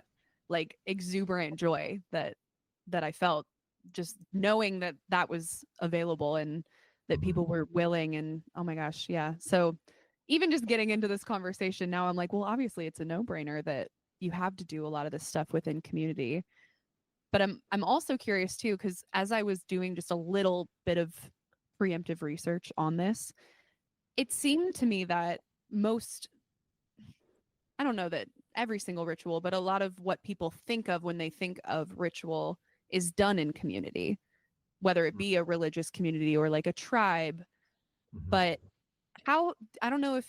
like exuberant joy that I felt just knowing that was available and that people were willing. And oh my gosh, yeah. So even just getting into this conversation now, I'm like, well, obviously it's a no-brainer that you have to do a lot of this stuff within community. But I'm also curious too, because as I was doing just a little bit of preemptive research on this, it seemed to me that I don't know that every single ritual, but a lot of what people think of when they think of ritual is done in community, whether it be a religious community or like a tribe. But how, I don't know if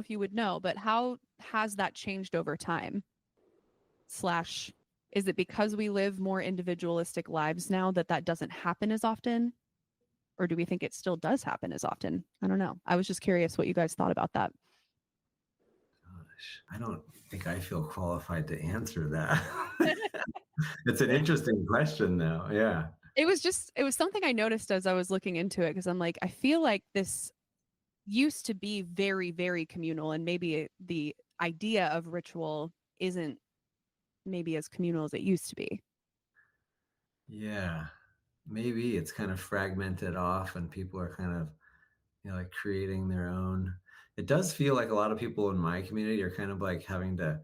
you would know, but how has that changed over time? Is it because we live more individualistic lives now that doesn't happen as often? Or do we think it still does happen as often? I don't know. I was just curious what you guys thought about that. I don't think I feel qualified to answer that. It's an interesting question, though. Yeah. It was something I noticed as I was looking into it, because I'm like, I feel like this used to be very, very communal, and maybe the idea of ritual isn't maybe as communal as it used to be. Yeah. Maybe it's kind of fragmented off and people are kind of, like creating their own. It does feel like a lot of people in my community are kind of like having to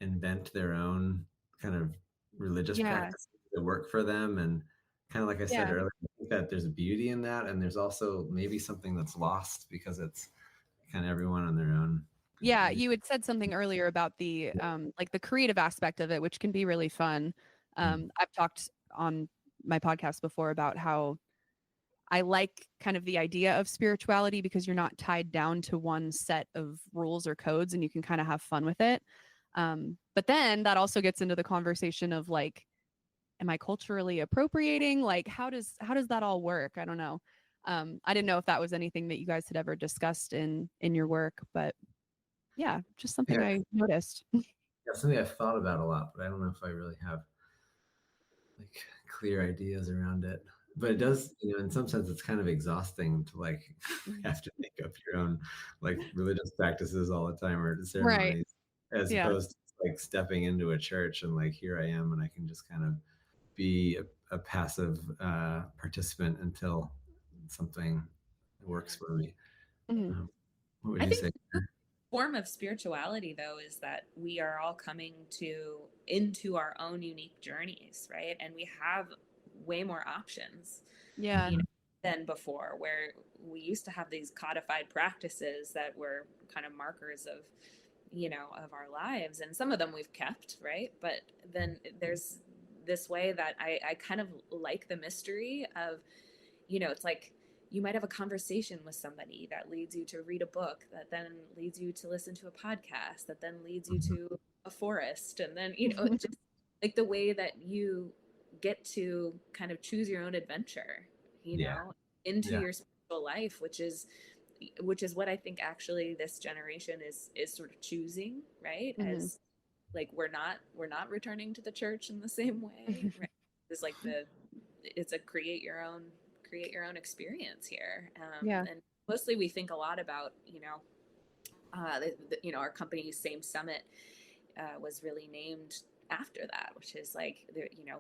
invent their own kind of religious Yeah. practices that work for them. And kind of like I said Yeah. earlier, I think that there's beauty in that. And there's also maybe something that's lost because it's kind of everyone on their own. Yeah, you had said something earlier about the like the creative aspect of it, which can be really fun. I've talked on my podcast before about how I like kind of the idea of spirituality because you're not tied down to one set of rules or codes, and you can kind of have fun with it. But then that also gets into the conversation of like, am I culturally appropriating? Like, how does that all work? I don't know. I didn't know if that was anything that you guys had ever discussed in your work, but yeah, just something I noticed. Yeah, something I've thought about a lot, but I don't know if I really have like clear ideas around it. But it does, in some sense, it's kind of exhausting to like have to make up your own like religious practices all the time or ceremonies, as opposed to like stepping into a church and like, here I am, and I can just kind of be a passive participant until something works for me. What would you say? Form of spirituality, though, is that we are all coming into our own unique journeys, right? And we have way more options than before, where we used to have these codified practices that were kind of markers of of our lives, and some of them we've kept, right? But then there's this way that I kind of like the mystery of, it's like you might have a conversation with somebody that leads you to read a book, that then leads you to listen to a podcast, that then leads you to a forest. And then, just like the way that you get to kind of choose your own adventure, into your spiritual life, which is what I think actually this generation is sort of choosing, right? As like, we're not returning to the church in the same way, right? It's like it's a create your own experience here. And mostly we think a lot about, our company's Same Summit was really named after that, which is like,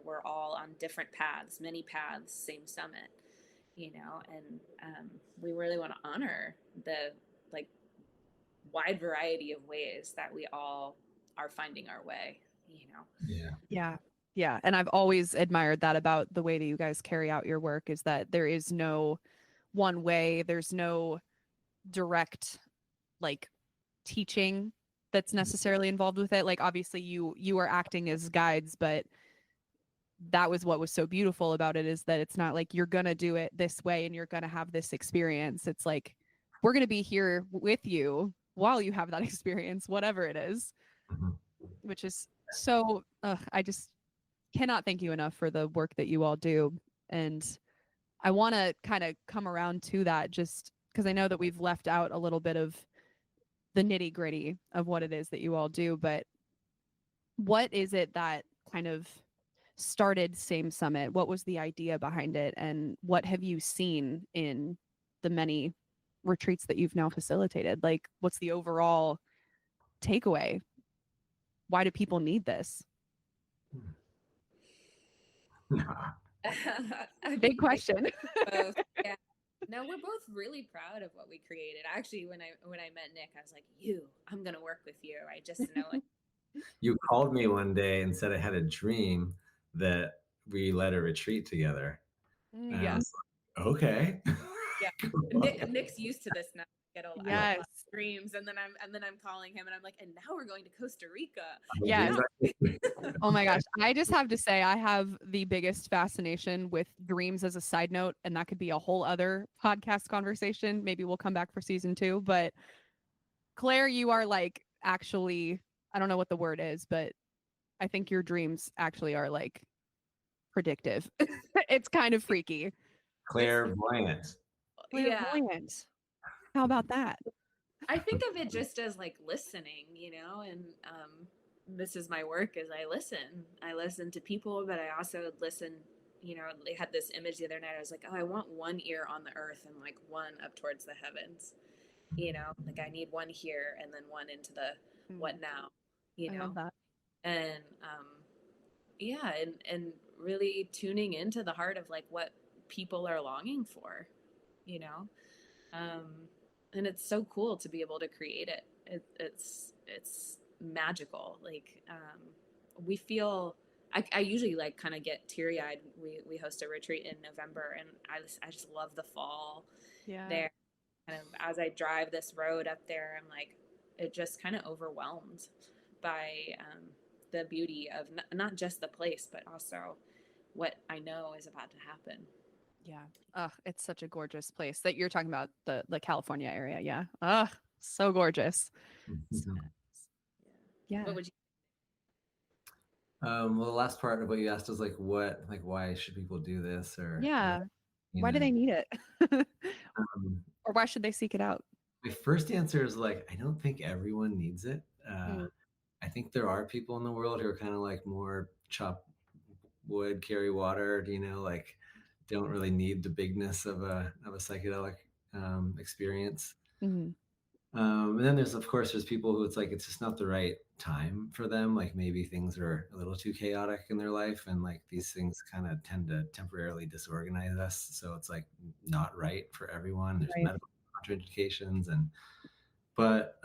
we're all on different paths, many paths, same summit, and we really want to honor the like wide variety of ways that we all are finding our way, Yeah. And I've always admired that about the way that you guys carry out your work, is that there is no one way. There's no direct like teaching that's necessarily involved with it. Like, obviously you are acting as guides, but that was what was so beautiful about it, is that it's not like you're going to do it this way and you're going to have this experience. It's like, we're going to be here with you while you have that experience, whatever it is, which is so, I just cannot thank you enough for the work that you all do. And I want to kind of come around to that, just because I know that we've left out a little bit of the nitty gritty of what it is that you all do, but what is it that kind of started Same Summit? What was the idea behind it? And what have you seen in the many retreats that you've now facilitated? Like, what's the overall takeaway? Why do people need this? Big question. Yeah. No, we're both really proud of what we created. Actually, when I met Nick, I was like, I'm going to work with you. I just know it. You called me one day and said I had a dream that we led a retreat together. Yes. Like, okay. Yeah. Nick's used to this now. Get a lot of dreams, and then I'm calling him and I'm like, and now we're going to Costa Rica. Yes. Oh my gosh. I just have to say, I have the biggest fascination with dreams as a side note, and that could be a whole other podcast conversation. Maybe we'll come back for season 2, but Claire, you are like, actually, I don't know what the word is, but I think your dreams actually are like predictive. It's kind of freaky. Clairvoyant. Clairvoyant. How about that? I think of it just as like listening, you know, and this is my work is I listen to people, but I also listen, you know, they had this image the other night. I was like, oh, I want one ear on the earth and like one up towards the heavens, you know, like I need one here and then one into the what now, you I know, love that. and yeah, and really tuning into the heart of like what people are longing for, you know, and it's so cool to be able to create it. It's magical. Like we feel. I usually like kind of get teary eyed. We host a retreat in November, and I just love the fall there. Kind of as I drive this road up there, I'm like, it just kind of overwhelmed by the beauty of not just the place, but also what I know is about to happen. Yeah. It's such a gorgeous place that you're talking about, the California area. Yeah. So gorgeous. So, yeah. What would you? Well, the last part of what you asked was like, why should people do this, or Yeah. you Why do know, they need it? um, Or why should they seek it out? my first answer is like, I don't think everyone needs it. Mm. I think there are people in the world who are kind of like more chop wood, carry water, you know, like don't really need the bigness of a psychedelic experience. Mhm. And then there's people who it's like it's just not the right time for them. Like maybe things are a little too chaotic in their life, and like these things kind of tend to temporarily disorganize us. So it's like not right for everyone. There's Right. medical contraindications, but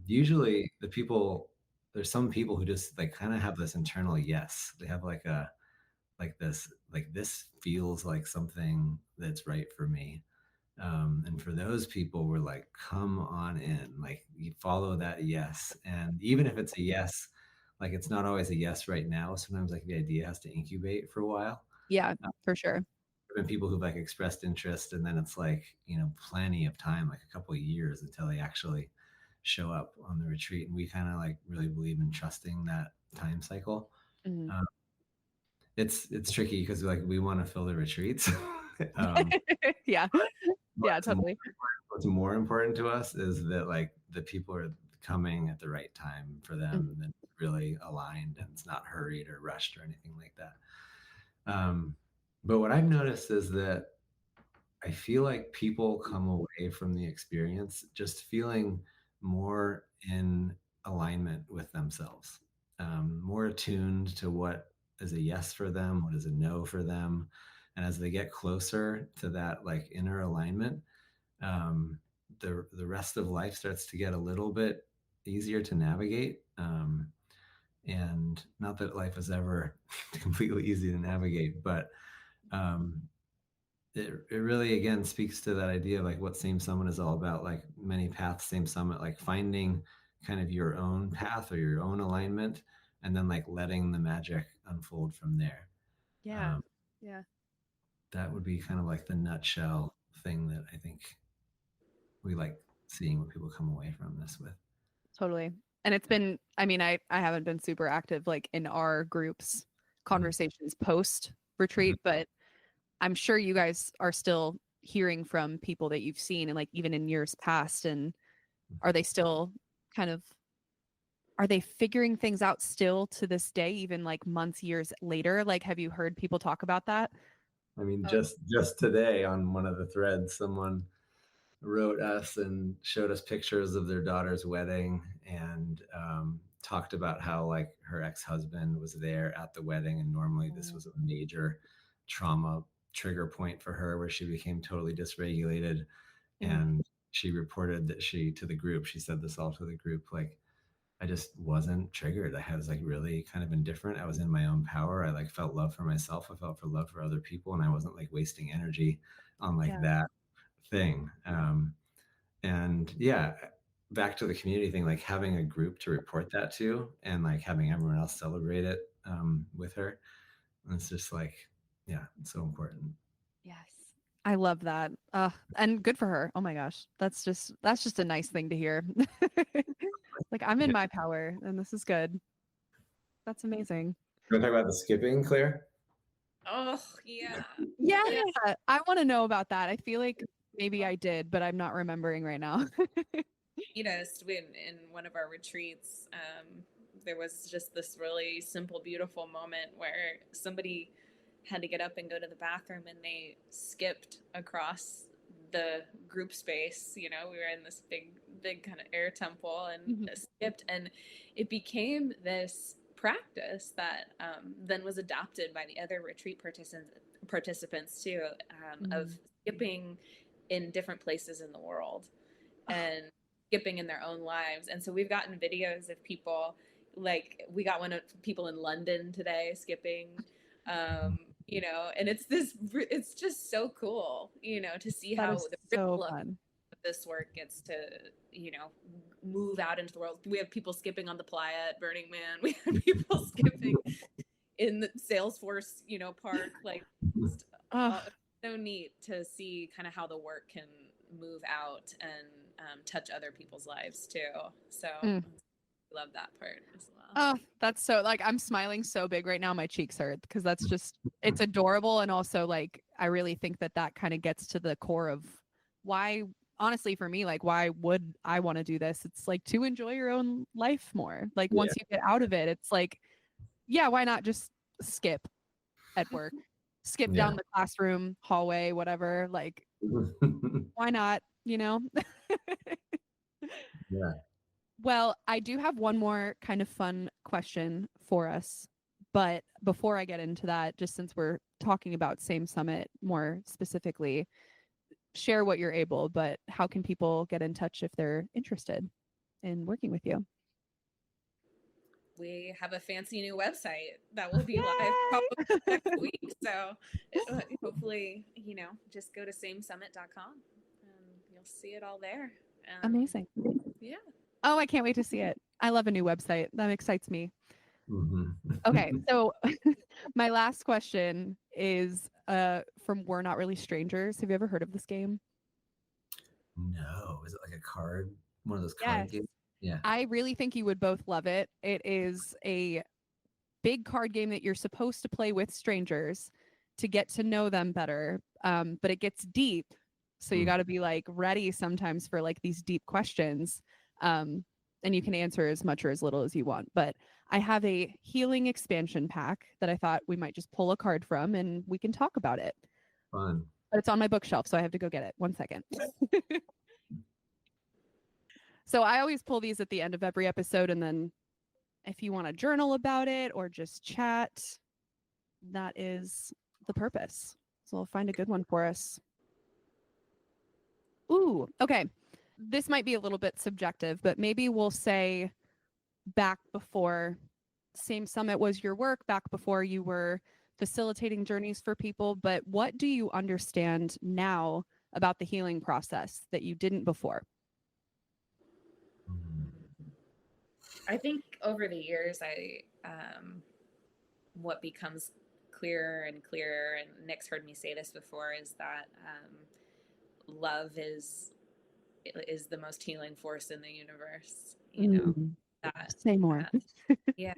usually there's some people who just like kind of have this internal yes. They have like this feels like something that's right for me. And for those people, we're like, come on in, like you follow that yes. And even if it's a yes, like it's not always a yes right now. Sometimes like the idea has to incubate for a while. Yeah, for sure. There have been people who've like expressed interest, and then it's like, you know, plenty of time, like a couple of years until they actually show up on the retreat. And we kind of like really believe in trusting that time cycle. Mhm. It's tricky because like we want to fill the retreats. Yeah. Yeah, What's totally. what's more important to us is that like the people are coming at the right time for them, and it's really aligned and it's not hurried or rushed or anything like that. But what I've noticed is that I feel like people come away from the experience just feeling more in alignment with themselves, more attuned to what is a yes for them, what is a no for them. And as they get closer to that like inner alignment, the rest of life starts to get a little bit easier to navigate. And not that life is ever completely easy to navigate, but it really again speaks to that idea of like what Same Summit is all about, like many paths, same summit, like finding kind of your own path or your own alignment, and then like letting the magic unfold from there. Yeah. Yeah. That would be kind of like the nutshell thing that I think we like seeing what people come away from this with. Totally. And it's been, I mean, I haven't been super active like in our groups conversations post retreat, but I'm sure you guys are still hearing from people that you've seen and like even in years past. And are they still are they figuring things out still to this day, even like months, years later? Like, have you heard people talk about that? I mean, just today on one of the threads, someone wrote us and showed us pictures of their daughter's wedding, and talked about how like her ex-husband was there at the wedding, and normally this was a major trauma trigger point for her where she became totally dysregulated. And she reported that to the group, she said this all to the group, like, I just wasn't triggered. I was like really kind of indifferent. I was in my own power. I like felt love for myself. I felt for love for other people, and I wasn't like wasting energy on like that thing. And yeah, back to the community thing, like having a group to report that to, and like having everyone else celebrate it with her. And it's just like, yeah, it's so important. Yes. I love that. And good for her. Oh my gosh. That's just a nice thing to hear. Like I'm in my power and this is good. That's amazing. You want to talk about the skipping, Claire? Oh, yeah. Yeah. I want to know about that. I feel like maybe I did, but I'm not remembering right now. sweetest. In one of our retreats, there was just this really simple, beautiful moment where somebody had to get up and go to the bathroom, and they skipped across the group space. We were in this big kind of air temple, and skipped, and it became this practice that then was adopted by the other retreat participants too, of skipping in different places in the world and skipping in their own lives. And so we've gotten videos of people, like we got one of people in London today skipping, and it's just so cool, to see That how is the so ripple of fun. this work gets to, move out into the world. We have people skipping on the playa at Burning Man. We have people skipping in the Salesforce, park. Like, so neat to see kind of how the work can move out and touch other people's lives too. So love that part as well. Oh, that's so, like, I'm smiling so big right now. My cheeks hurt because that's just, it's adorable. And also, like, I really think that kind of gets to the core of why, honestly, for me, like, why would I want to do this? It's like to enjoy your own life more. Like, once you get out of it, it's like, yeah, why not just skip at work, skip down the classroom, hallway, whatever. Like, why not, Yeah. Well, I do have one more kind of fun question for us. But before I get into that, just since we're talking about Same Summit more specifically, share what you're able, but how can people get in touch if they're interested in working with you? We have a fancy new website that will be live probably next week. So hopefully, just go to samesummit.com and you'll see it all there. Amazing. Yeah. Oh, I can't wait to see it. I love a new website. That excites me. Okay, so my last question is from We're Not Really Strangers. Have you ever heard of this game? No. Is it like a card? One of those card games? Yeah. I really think you would both love it. It is a big card game that you're supposed to play with strangers to get to know them better. But it gets deep. So you got to be like ready sometimes for like these deep questions. And you can answer as much or as little as you want. But I have a healing expansion pack that I thought we might just pull a card from and we can talk about it. Fun. But it's on my bookshelf, so I have to go get it. 1 second. So I always pull these at the end of every episode, and then if you want to journal about it or just chat, that is the purpose. So I'll find a good one for us. Ooh, okay. This might be a little bit subjective, but maybe we'll say back before Same Summit was your work, back before you were facilitating journeys for people, but what do you understand now about the healing process that you didn't before? I think over the years, what becomes clearer and clearer, and Nick's heard me say this before, is that love is the most healing force in the universe. That, say more. Yeah.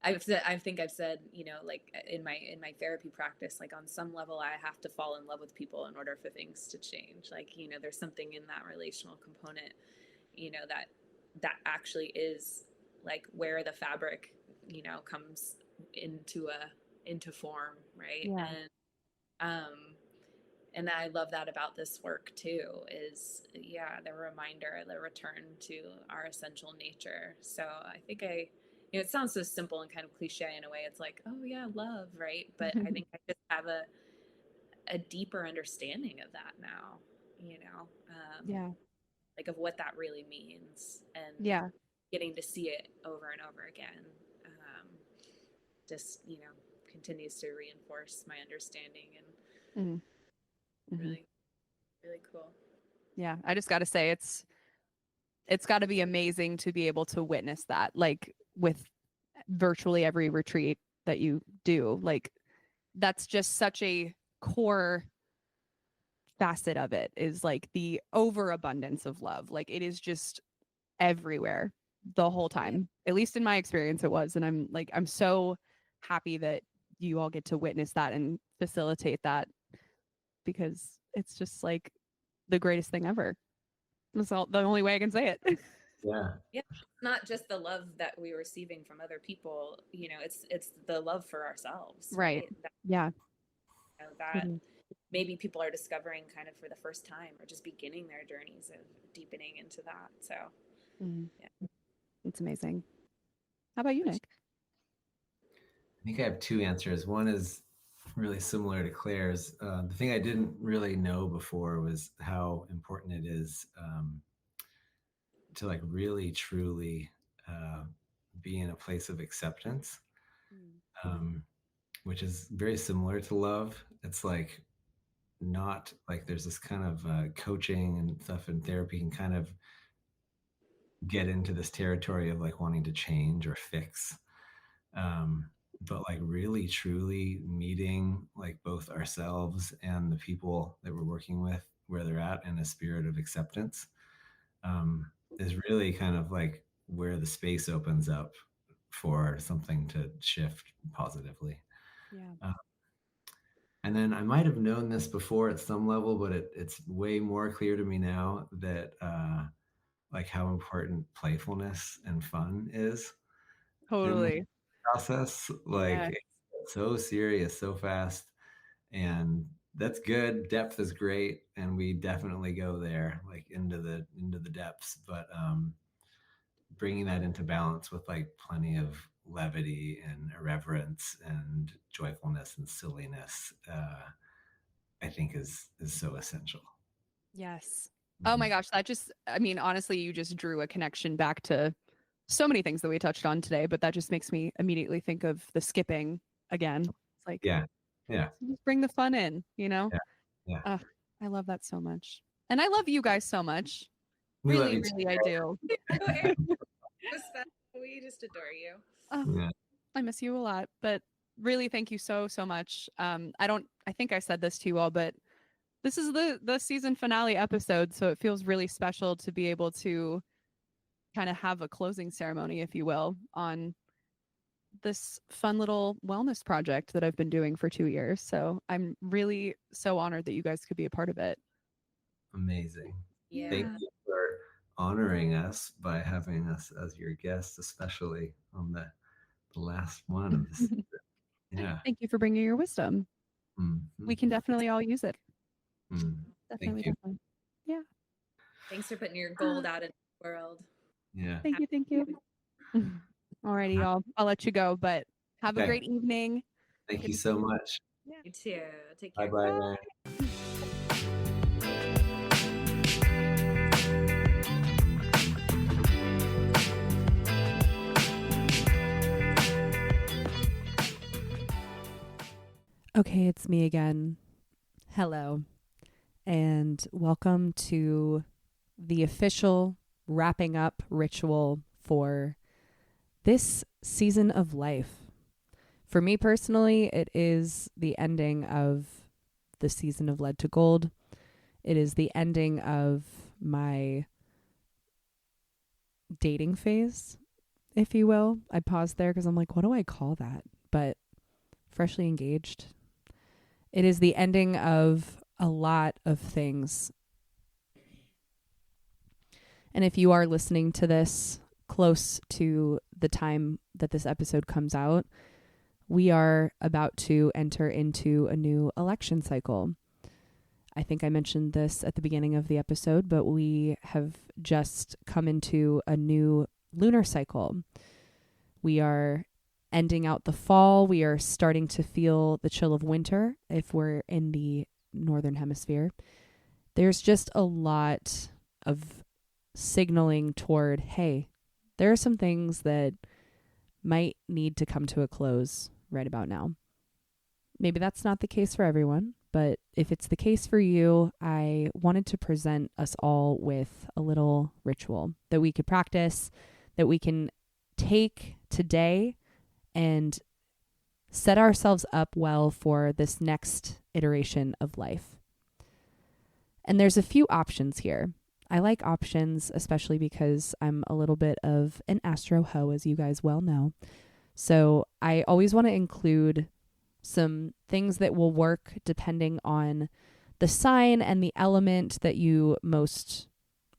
I think I've said, like in my therapy practice, like on some level, I have to fall in love with people in order for things to change. Like, there's something in that relational component, that actually is like where the fabric, comes into form. Right. Yeah. And I love that about this work too, is the reminder, the return to our essential nature. So I think it sounds so simple and kind of cliche in a way. It's like, oh yeah, love, right? But I think I just have a deeper understanding of that now, like of what that really means, and getting to see it over and over again, just continues to reinforce my understanding, and really, really cool. Yeah, I just got to say it's got to be amazing to be able to witness that, like with virtually every retreat that you do. Like that's just such a core facet of it, is like the overabundance of love. Like it is just everywhere the whole time. At least in my experience it was, and I'm so happy that you all get to witness that and facilitate that, because it's just like the greatest thing ever. That's the only way I can say it. Yeah. Yeah, not just the love that we're receiving from other people, it's the love for ourselves, Right. right? Yeah. That Totally. maybe people are discovering kind of for the first time, or just beginning their journeys of deepening into that. So yeah. It's amazing. How about you, Nick? I think I have two answers. One is really similar to Claire's. The thing I didn't really know before was how important it is to like really truly be in a place of acceptance, which is very similar to love. It's like not like there's this kind of coaching and stuff in therapy can kind of get into this territory of like wanting to change or fix. But like really truly meeting like both ourselves and the people that we're working with where they're at in a spirit of acceptance is really kind of like where the space opens up for something to shift positively. Yeah. And then I might have known this before at some level, but it's way more clear to me now that like how important playfulness and fun is in the Totally. process. Like Yeah. it's so serious, so fast, and that's good. Depth is great, and we definitely go there, like into the depths. But bringing that into balance with like plenty of levity and irreverence and joyfulness and silliness, I think is so essential. Yes. Oh my Mhm. gosh, I mean, honestly, you just drew a connection back to so many things that we touched on today, but that just makes me immediately think of the skipping again. It's like, Yeah, yeah, just bring the fun in, you know? yeah, yeah. I love that so much. And I love you guys so much. We love Really, you too. really, I do. We just adore you. Oh, Yeah. I miss you a lot, but really thank you so, so much. I think I said this to you all, but this is the season finale episode, so it feels really special to be able to kind of have a closing ceremony, if you will, on this fun little wellness project that I've been doing for 2 years. So I'm really so honored that you guys could be a part of it. Amazing. Yeah. Thank you for honoring us by having us as your guests, especially on the last one of this. Yeah. Thank you for bringing your wisdom. Mm-hmm. We can definitely all use it. Thank you. Definitely. Yeah. Thanks for putting your gold out in the world. Yeah. Thank you. Alrighty, y'all. I'll let you go, but have a Okay. great evening. Thank you so much. Yeah. You too. Take Bye care. bye, man. Okay, it's me again. Hello, and welcome to the official wrapping up ritual for this season of life. For me personally, it is the ending of the season of Lead to Gold. It is the ending of my dating phase, if you will. I paused there because I'm like, what do I call that? But freshly engaged. It is the ending of a lot of things. And if you are listening to this close to the time that this episode comes out, we are about to enter into a new election cycle. I think I mentioned this at the beginning of the episode, but we have just come into a new lunar cycle. We are ending out the fall. We are starting to feel the chill of winter if we're in the northern hemisphere. There's just a lot of signaling toward, hey, there are some things that might need to come to a close right about now. Maybe that's not the case for everyone, but if it's the case for you, I wanted to present us all with a little ritual that we could practice, that we can take today and set ourselves up well for this next iteration of life. And there's a few options here. I like options, especially because I'm a little bit of an astro hoe, as you guys well know. So I always want to include some things that will work depending on the sign and the element that you most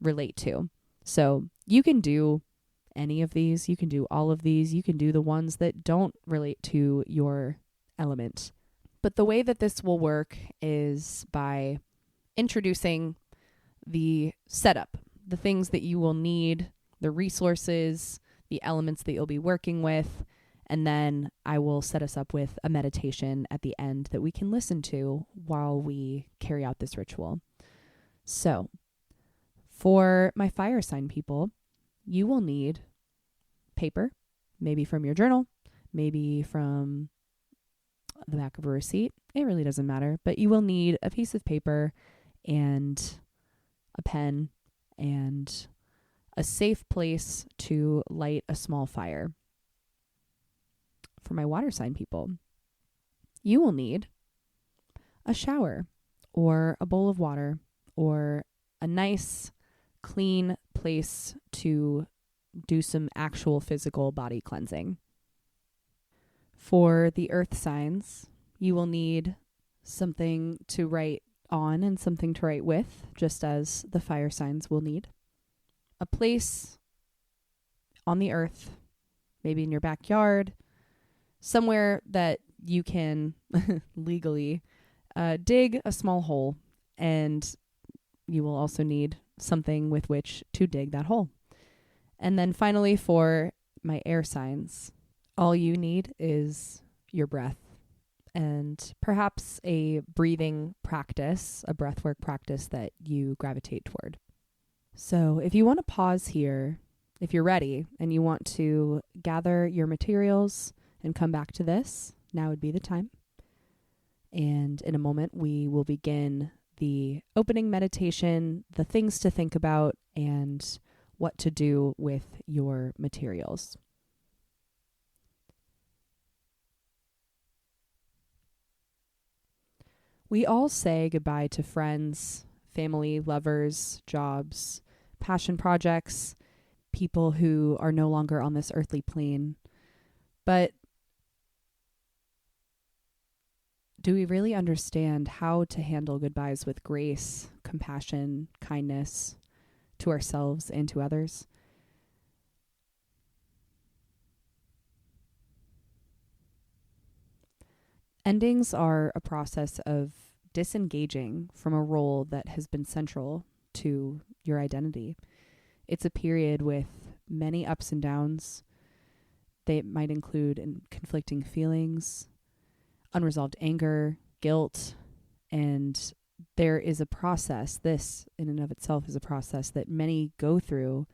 relate to. So you can do any of these. You can do all of these. You can do the ones that don't relate to your element. But the way that this will work is by introducing the setup, the things that you will need, the resources, the elements that you'll be working with, and then I will set us up with a meditation at the end that we can listen to while we carry out this ritual. So, for my fire sign people, you will need paper, maybe from your journal, maybe from the back of a receipt. It really doesn't matter, but you will need a piece of paper and a pen and a safe place to light a small fire. For my water sign people, you will need a shower or a bowl of water or a nice, clean place to do some actual physical body cleansing. For the earth signs, you will need something to write on and something to write with, just as the fire signs will need. A place on the earth, maybe in your backyard, somewhere that you can legally dig a small hole, and you will also need something with which to dig that hole. And then finally, for my air signs, all you need is your breath and perhaps a breathing practice, a breathwork practice that you gravitate toward. So if you want to pause here, if you're ready and you want to gather your materials and come back to this, now would be the time. And in a moment, we will begin the opening meditation, the things to think about, and what to do with your materials. We all say goodbye to friends, family, lovers, jobs, passion projects, people who are no longer on this earthly plane. But do we really understand how to handle goodbyes with grace, compassion, kindness to ourselves and to others? Endings are a process of disengaging from a role that has been central to your identity. It's a period with many ups and downs. They might include conflicting feelings, unresolved anger, guilt, and there is a process, this in and of itself is a process that many go through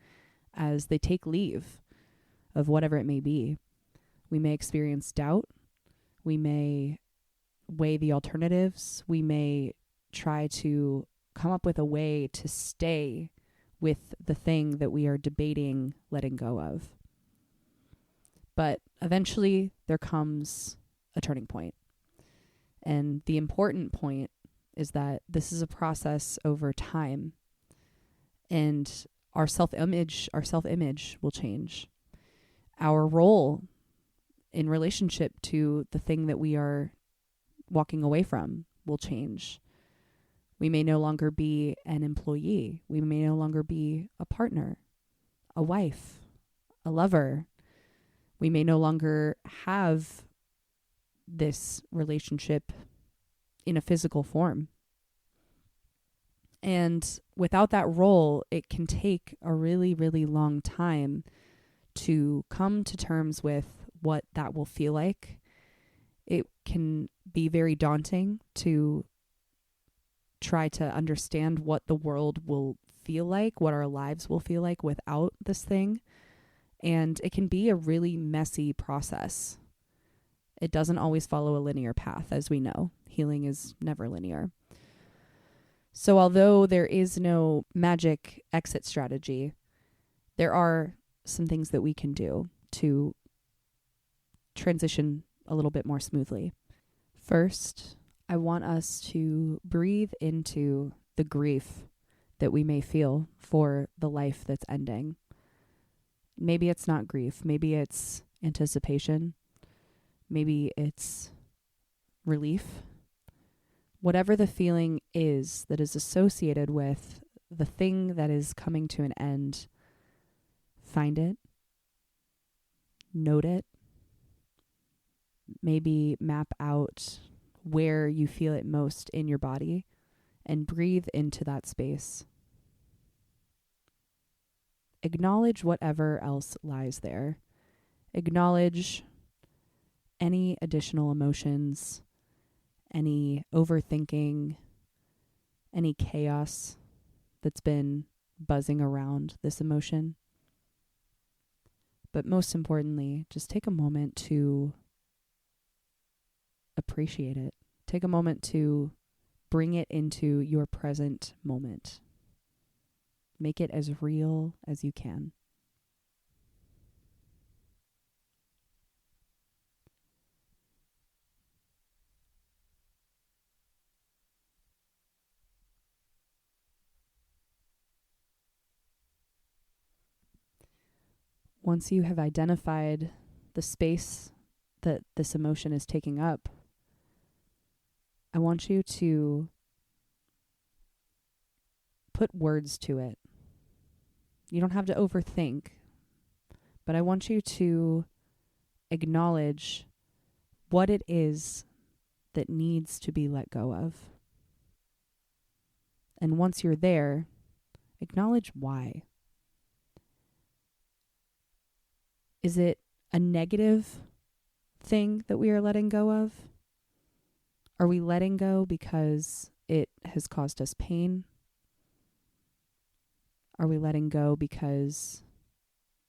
as they take leave of whatever it may be. We may experience doubt. We may weigh the alternatives. We may try to come up with a way to stay with the thing that we are debating letting go of. But eventually there comes a turning point. And the important point is that this is a process over time. And our self-image will change. Our role in relationship to the thing that we are walking away from will change. We may no longer be an employee. We may no longer be a partner, a wife, a lover. We may no longer have this relationship in a physical form. And without that role, it can take a really, really long time to come to terms with what that will feel like. It can be very daunting to try to understand what the world will feel like, what our lives will feel like without this thing. And it can be a really messy process. It doesn't always follow a linear path, as we know. Healing is never linear. So although there is no magic exit strategy, there are some things that we can do to transition a little bit more smoothly. First, I want us to breathe into the grief that we may feel for the life that's ending. Maybe it's not grief. Maybe it's anticipation. Maybe it's relief. Whatever the feeling is that is associated with the thing that is coming to an end, find it, note it, maybe map out where you feel it most in your body, and breathe into that space. Acknowledge whatever else lies there. Acknowledge any additional emotions, any overthinking, any chaos that's been buzzing around this emotion. But most importantly, just take a moment to appreciate it. Take a moment to bring it into your present moment. Make it as real as you can. Once you have identified the space that this emotion is taking up, I want you to put words to it. You don't have to overthink, but I want you to acknowledge what it is that needs to be let go of. And once you're there, acknowledge why. Is it a negative thing that we are letting go of? Are we letting go because it has caused us pain? Are we letting go because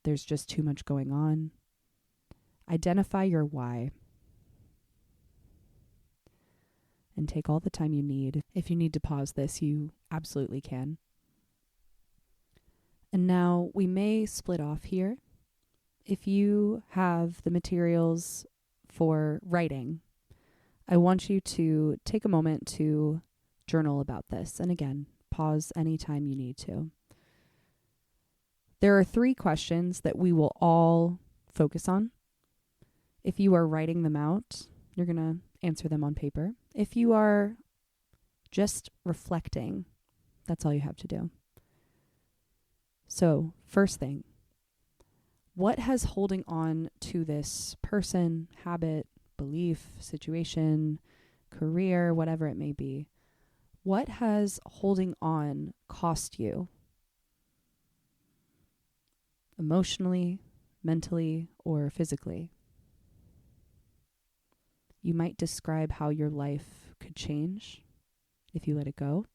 there's just too much going on? Identify your why. And take all the time you need. If you need to pause this, you absolutely can. And now we may split off here. If you have the materials for writing, I want you to take a moment to journal about this. And again, pause anytime you need to. There are 3 questions that we will all focus on. If you are writing them out, you're going to answer them on paper. If you are just reflecting, that's all you have to do. So, first thing, what has holding on to this person, habit, belief, situation, career, whatever it may be, what has holding on cost you? Emotionally, mentally, or physically? You might describe how your life could change if you let it go.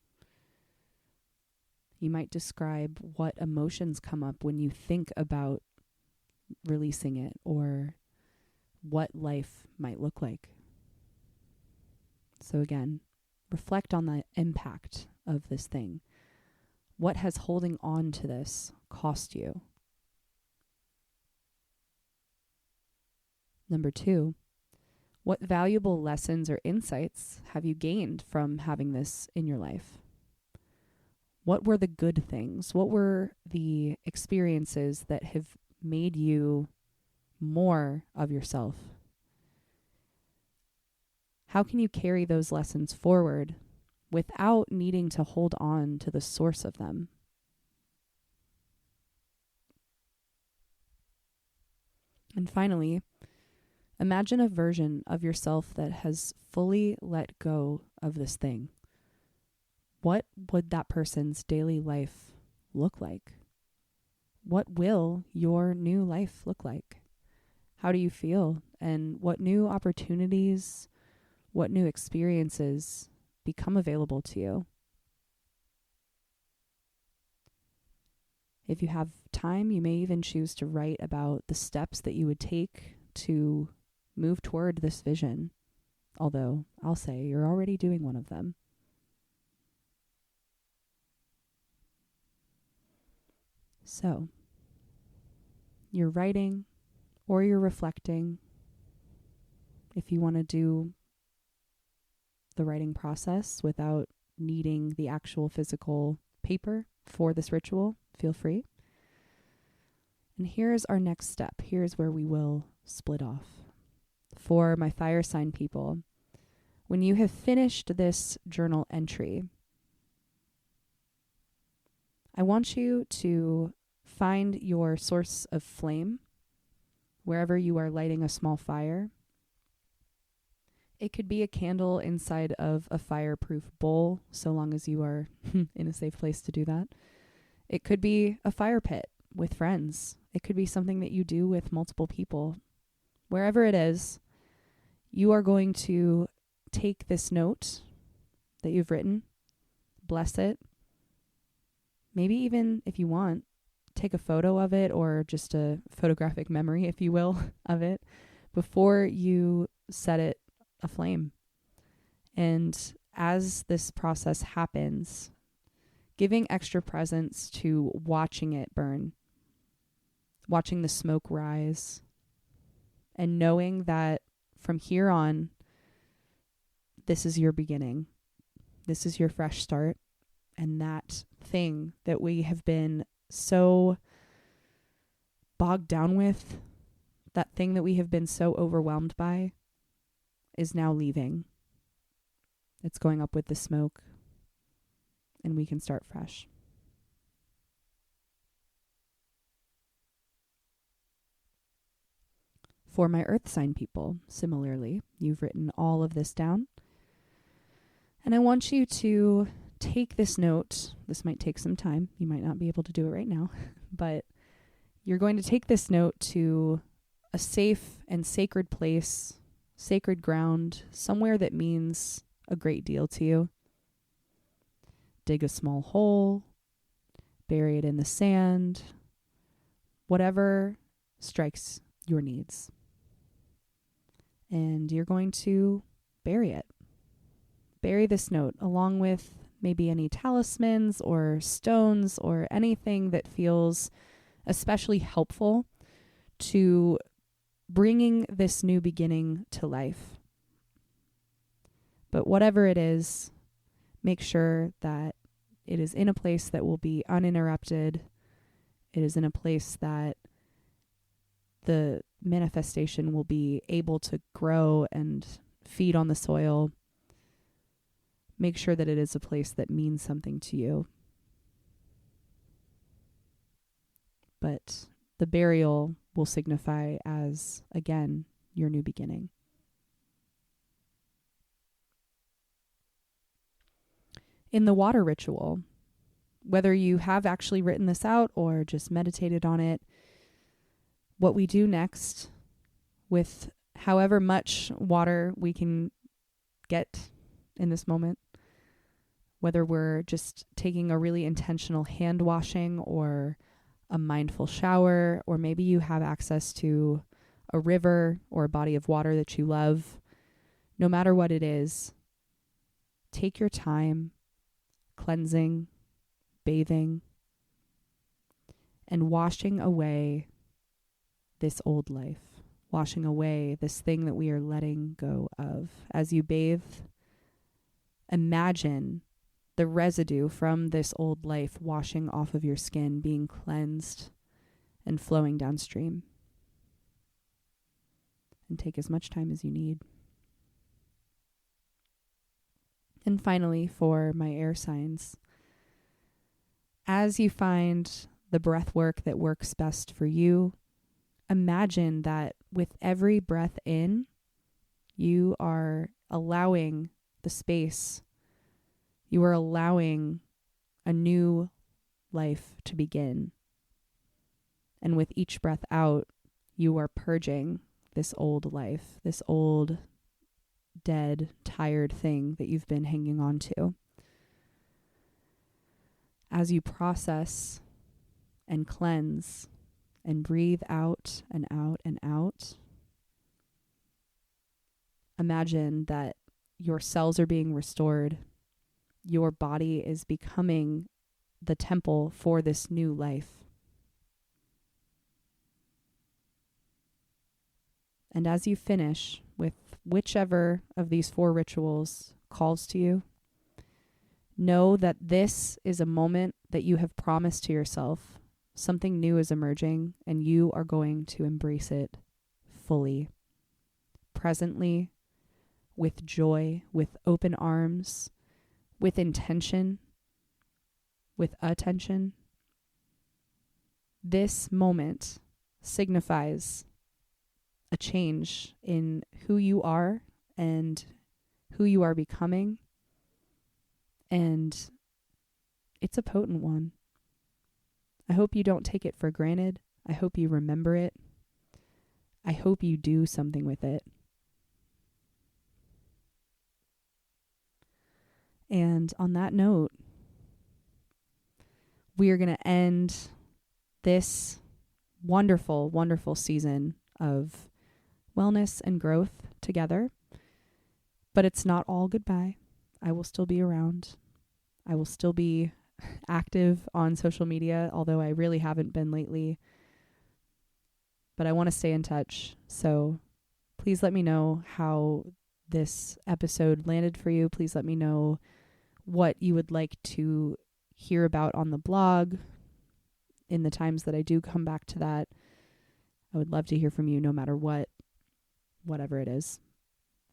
You might describe what emotions come up when you think about releasing it, or what life might look like. So again, reflect on the impact of this thing. What has holding on to this cost you? Number 2, what valuable lessons or insights have you gained from having this in your life? What were the good things? What were the experiences that have made you more of yourself? How can you carry those lessons forward without needing to hold on to the source of them? And finally, imagine a version of yourself that has fully let go of this thing. What would that person's daily life look like? What will your new life look like? How do you feel? And what new opportunities, what new experiences become available to you? If you have time, you may even choose to write about the steps that you would take to move toward this vision. Although I'll say you're already doing one of them. So, you're writing or you're reflecting. If you want to do the writing process without needing the actual physical paper for this ritual, feel free. And here's our next step. Here's where we will split off. For my fire sign people, when you have finished this journal entry, I want you to find your source of flame wherever you are lighting a small fire. It could be a candle inside of a fireproof bowl, so long as you are in a safe place to do that. It could be a fire pit with friends. It could be something that you do with multiple people. Wherever it is, you are going to take this note that you've written, bless it. Maybe even, if you want, take a photo of it, or just a photographic memory, if you will, of it before you set it aflame. And as this process happens, giving extra presence to watching it burn, watching the smoke rise, and knowing that from here on, this is your beginning. This is your fresh start. And that thing that we have been so bogged down with, that thing that we have been so overwhelmed by, is now leaving. It's going up with the smoke, and we can start fresh. For my earth sign people, similarly, you've written all of this down. And I want you to take this note. This might take some time. You might not be able to do it right now, but you're going to take this note to a safe and sacred place, sacred ground, somewhere that means a great deal to you. Dig a small hole, bury it in the sand, whatever strikes your needs. And you're going to bury it. Bury this note along with maybe any talismans or stones or anything that feels especially helpful to bringing this new beginning to life. But whatever it is, make sure that it is in a place that will be uninterrupted. It is in a place that the manifestation will be able to grow and feed on the soil. Make sure that it is a place that means something to you. But the burial will signify as, again, your new beginning. In the water ritual, whether you have actually written this out or just meditated on it, what we do next with however much water we can get in this moment, whether we're just taking a really intentional hand washing or a mindful shower, or maybe you have access to a river or a body of water that you love, no matter what it is, take your time cleansing, bathing, and washing away this old life, washing away this thing that we are letting go of. As you bathe, imagine the residue from this old life washing off of your skin, being cleansed and flowing downstream. And take as much time as you need. And finally, for my air signs, as you find the breath work that works best for you, imagine that with every breath in, you are allowing the space, you are allowing a new life to begin. And with each breath out, you are purging this old life, this old, dead, tired thing that you've been hanging on to. As you process and cleanse and breathe out and out and out, imagine that your cells are being restored. Your body is becoming the temple for this new life. And as you finish with whichever of these 4 rituals calls to you, know that this is a moment that you have promised to yourself. Something new is emerging, and you are going to embrace it fully, presently, with joy, with open arms, with intention, with attention, this moment signifies a change in who you are and who you are becoming. And it's a potent one. I hope you don't take it for granted. I hope you remember it. I hope you do something with it. And on that note, we are going to end this wonderful, wonderful season of wellness and growth together. But it's not all goodbye. I will still be around. I will still be active on social media, although I really haven't been lately. But I want to stay in touch. So please let me know how this episode landed for you. Please let me know what you would like to hear about on the blog in the times that I do come back to that. I would love to hear from you no matter what, whatever it is.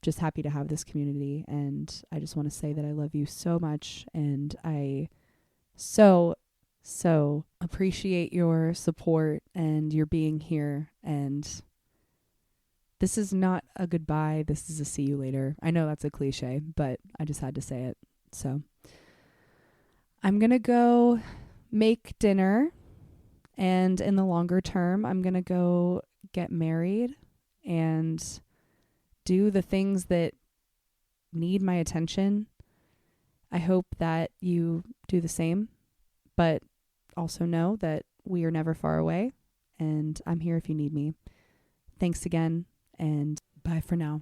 Just happy to have this community, and I just want to say that I love you so much, and I so appreciate your support and your being here. And this is not a goodbye, this is a see you later. I know that's a cliche, but I just had to say it. So I'm gonna go make dinner, and in the longer term I'm gonna go get married and do the things that need my attention. I hope that you do the same, but also know that we are never far away, and I'm here if you need me. Thanks again, and bye for now.